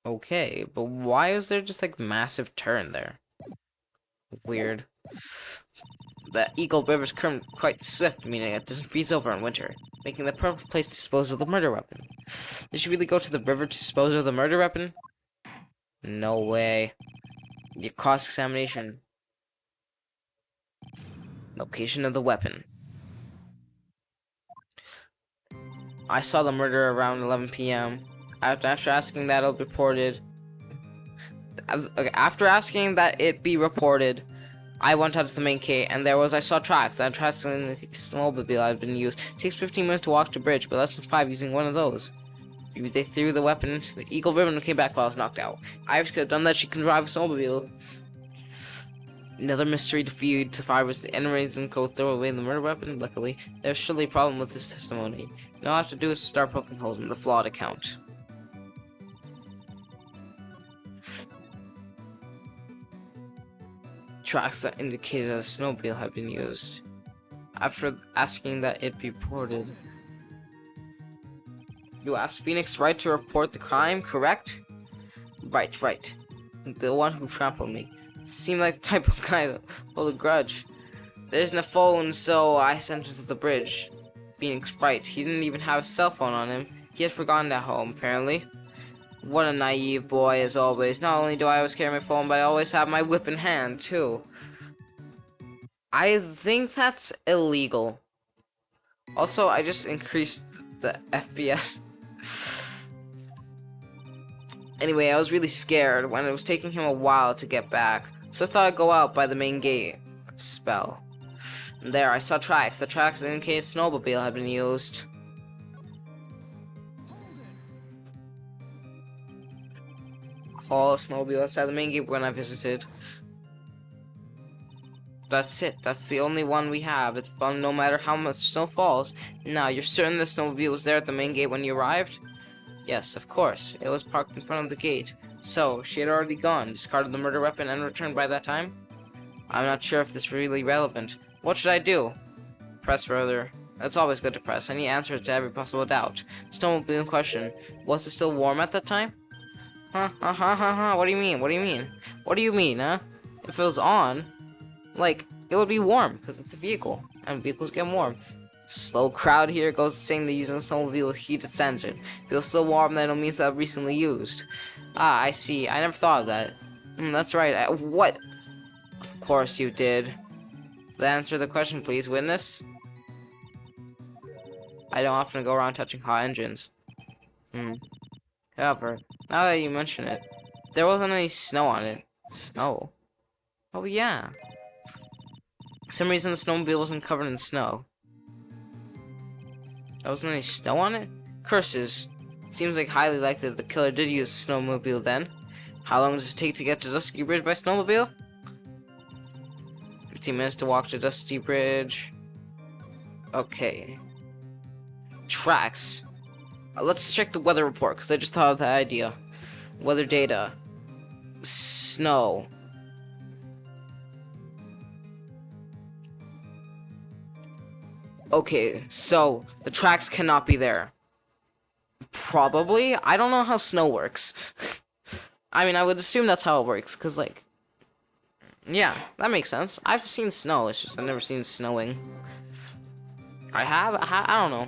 Okay, but why is there just like massive turn there? Weird. The Eagle River is currently quite swift, meaning it doesn't freeze over in winter, making the perfect place to dispose of the murder weapon. Did you really go to the river to dispose of the murder weapon? No way. Your cross-examination. Location of the weapon. I saw the murder around 11 p.m. After asking that it reported... After asking that it be reported, I went out to the main gate, and I saw tracks. That tracks in the snowmobile had been used. It takes 15 minutes to walk to bridge, but less than 5 using one of those. Maybe they threw the weapon into the Eagle River and came back while I was knocked out. Iris could have done that. She can drive a snowmobile. Another mystery to feed to fire was the enemies didn't go throw away the murder weapon. Luckily, there's surely a problem with this testimony. All I have to do is start poking holes in the flawed account. Tracks that indicated a snowmobile had been used. After asking that it be reported. You asked Phoenix Wright to report the crime, correct? Right. The one who trampled me. Seemed like the type of guy that hold a grudge. There isn't a phone, so I sent him to the bridge. Phoenix Wright. He didn't even have a cell phone on him. He had forgotten at home, apparently. What a naive boy, as always. Not only do I always carry my phone, but I always have my whip in hand, too. I think that's illegal. Also, I just increased the FPS. Anyway, I was really scared when it was taking him a while to get back, so I thought I'd go out by the main gate. Spell. And there, I saw tracks. The tracks indicated snowmobile had been used. All snowmobile outside the main gate when I visited. That's it. That's the only one we have. It's fun no matter how much snow falls. Now, you're certain the snowmobile was there at the main gate when you arrived? Yes, of course. It was parked in front of the gate. So, she had already gone, discarded the murder weapon, and returned by that time? I'm not sure if this is really relevant. What should I do? Press further. It's always good to press. I need answers to every possible doubt. Snowmobile in question. Was it still warm at that time? Huh? What do you mean? What do you mean, huh? If it was on, like, it would be warm, because it's a vehicle, and vehicles get warm. Slow crowd here goes saying they're using a snowmobile with heated sensor. Feels so warm that it means that recently used. Ah, I see. I never thought of that. That's right. What? Of course you did. Answer the question, please, witness. I don't often go around touching hot engines. Hmm. However, now that you mention it, there wasn't any snow on it. Snow? Oh yeah. For some reason the snowmobile wasn't covered in snow. There wasn't any snow on it? Curses. Seems like highly likely that the killer did use a snowmobile then. How long does it take to get to Dusky Bridge by snowmobile? 15 minutes to walk to Dusty Bridge. Okay. Tracks. Let's check the weather report, because I just thought of that idea. Weather data. Snow. Okay, so the tracks cannot be there. Probably? I don't know how snow works. I mean, I would assume that's how it works, because, like... Yeah, that makes sense. I've seen snow, it's just I've never seen snowing. I don't know.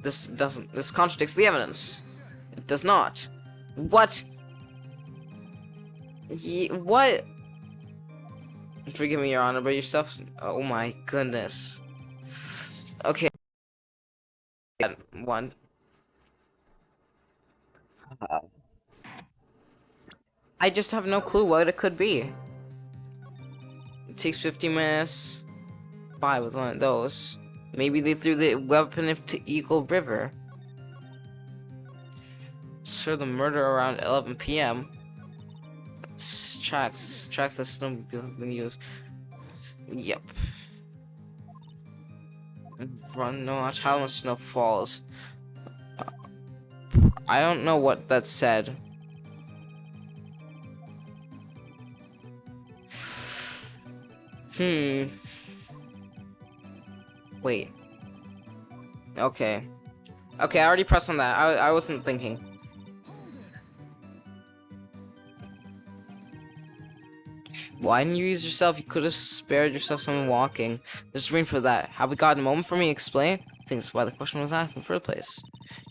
This contradicts the evidence. It does not. What? What? Forgive me, Your Honor, but yourself. Oh my goodness. Okay. One. I just have no clue what it could be. It takes 50 minutes. Buy with one of those. Maybe they threw the weapon into Eagle River. Sure, the murder around 11 p.m. Tracks that snowmobile have been used. Yep. Run, no, watch how much snow falls. I don't know what that said. Wait. Okay. Okay, I already pressed on that. I wasn't thinking. Why didn't you use yourself? You could have spared yourself some walking. There's room for that. Have we got a moment for me to explain? I think that's why the question was asked in the first place.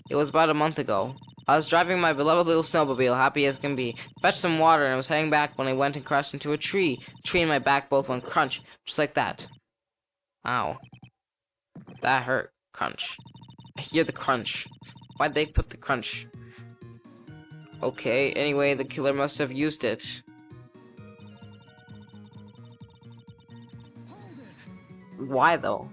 It was about a month ago. I was driving my beloved little snowmobile, happy as can be. Fetched some water and I was heading back when I went and crashed into a tree. A tree and my back both went crunch, just like that. Ow. That hurt. Crunch. I hear the crunch. Why'd they put the crunch? Okay, anyway, the killer must have used it. Why though?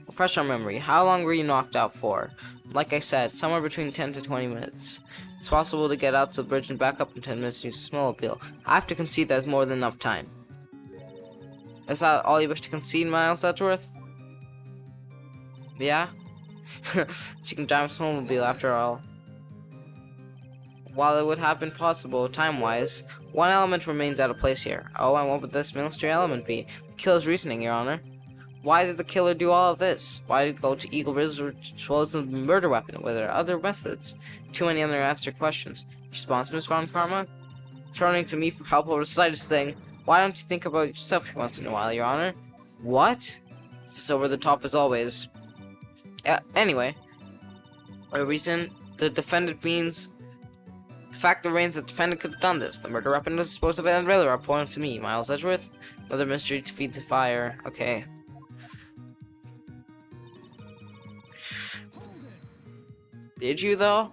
Refresh our memory. How long were you knocked out for? Like I said, somewhere between 10 to 20 minutes. It's possible to get out to the bridge and back up in 10 minutes to use a snowmobile. I have to concede that's more than enough time. Is that all you wish to concede, Miles Edgeworth? Yeah? She can drive a snowmobile after all. While it would have been possible, time-wise, one element remains out of place here. Oh, and what would this mystery element be? The killer's reasoning, Your Honor. Why did the killer do all of this? Why did he go to Eagle River as well as the murder weapon? Were there other methods? Too many unanswered questions. Response, Miss Von Karma? Turning to me for help over the slightest thing. Why don't you think about yourself once in a while, Your Honor? What? It's over the top as always. Anyway. A reason the defendant means... The fact remains that the defendant could have done this. The murder weapon was supposed to have been rather pointed to me, Miles Edgeworth. Another mystery to feed the fire. Okay. Did you, though?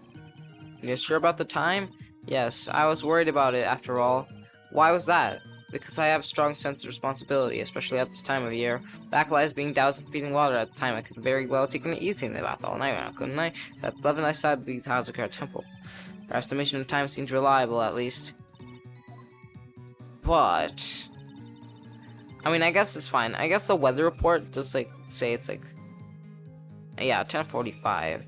You're sure about the time? Yes, I was worried about it, after all. Why was that? Because I have a strong sense of responsibility, especially at this time of year. Back lies being doused in feeding water at the time. I could very well have taken it easy in the bath all night now, couldn't I? At 11 I decided to leave the Hazakar Temple. Our estimation of time seems reliable, at least. But... I mean, I guess it's fine. I guess the weather report does, like, say it's, like... Yeah, 10:45.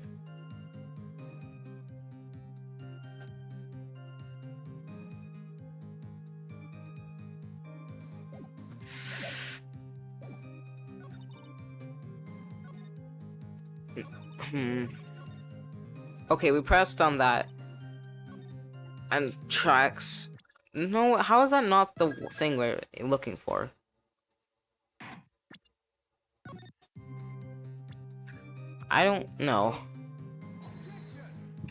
Okay, we pressed on that. And tracks. No, how is that not the thing we're looking for? I don't know.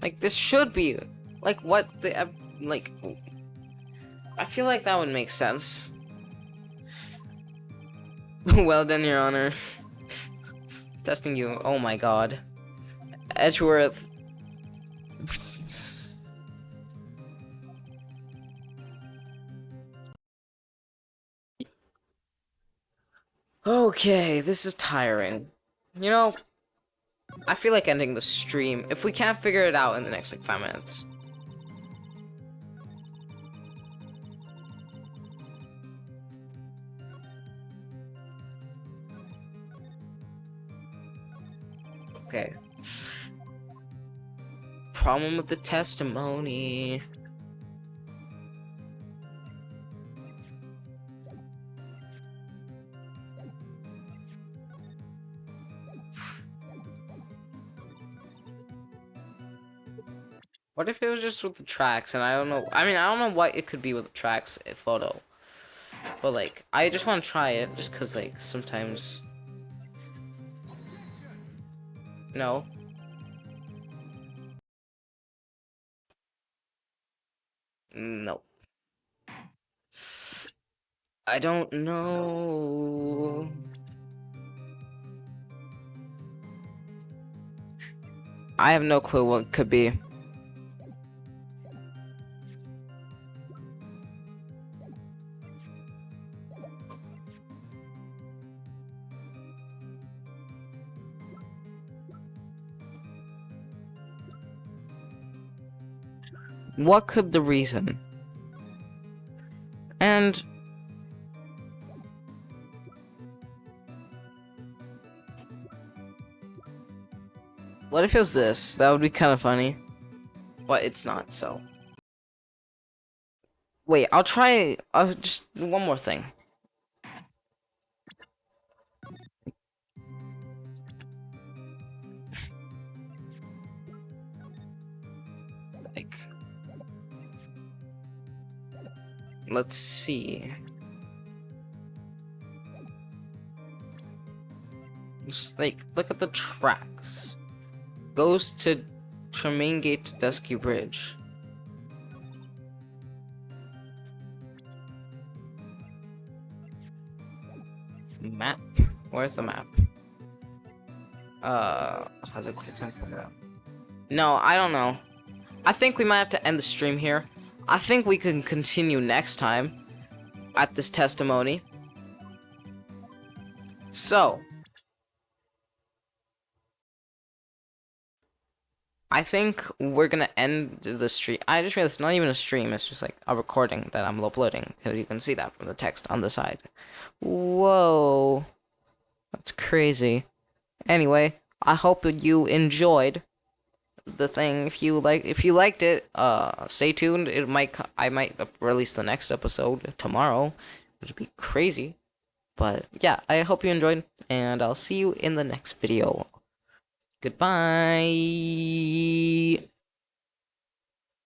Like, this should be... Like, what the... like... I feel like that would make sense. Well done, Your Honor. Testing you. Oh my god. Edgeworth. Okay, this is tiring. You know, I feel like ending the stream if we can't figure it out in the next like 5 minutes. Okay. Problem with the testimony. What if it was just with the tracks and I don't know. I mean, I don't know what it could be with the tracks photo. But like, I just want to try it just cuz like sometimes no. No. I don't know. I have no clue what it could be. What could the reason? And what if it was this? That would be kind of funny. But it's not, so. Wait, I'll try just one more thing. Like, let's see. Just like, look at the tracks. Goes to Tremaine Gate to Dusky Bridge. Map? Where's the map? How's it No, I don't know. I think we might have to end the stream here. I think we can continue next time at this testimony. So, I think we're gonna end the stream. I just realized it's not even a stream, it's just like a recording that I'm uploading, because you can see that from the text on the side. Whoa. That's crazy. Anyway, I hope you enjoyed the thing. If you liked it, stay tuned. I might release the next episode tomorrow, which would be crazy. But yeah, I hope you enjoyed, and I'll see you in the next video. Goodbye.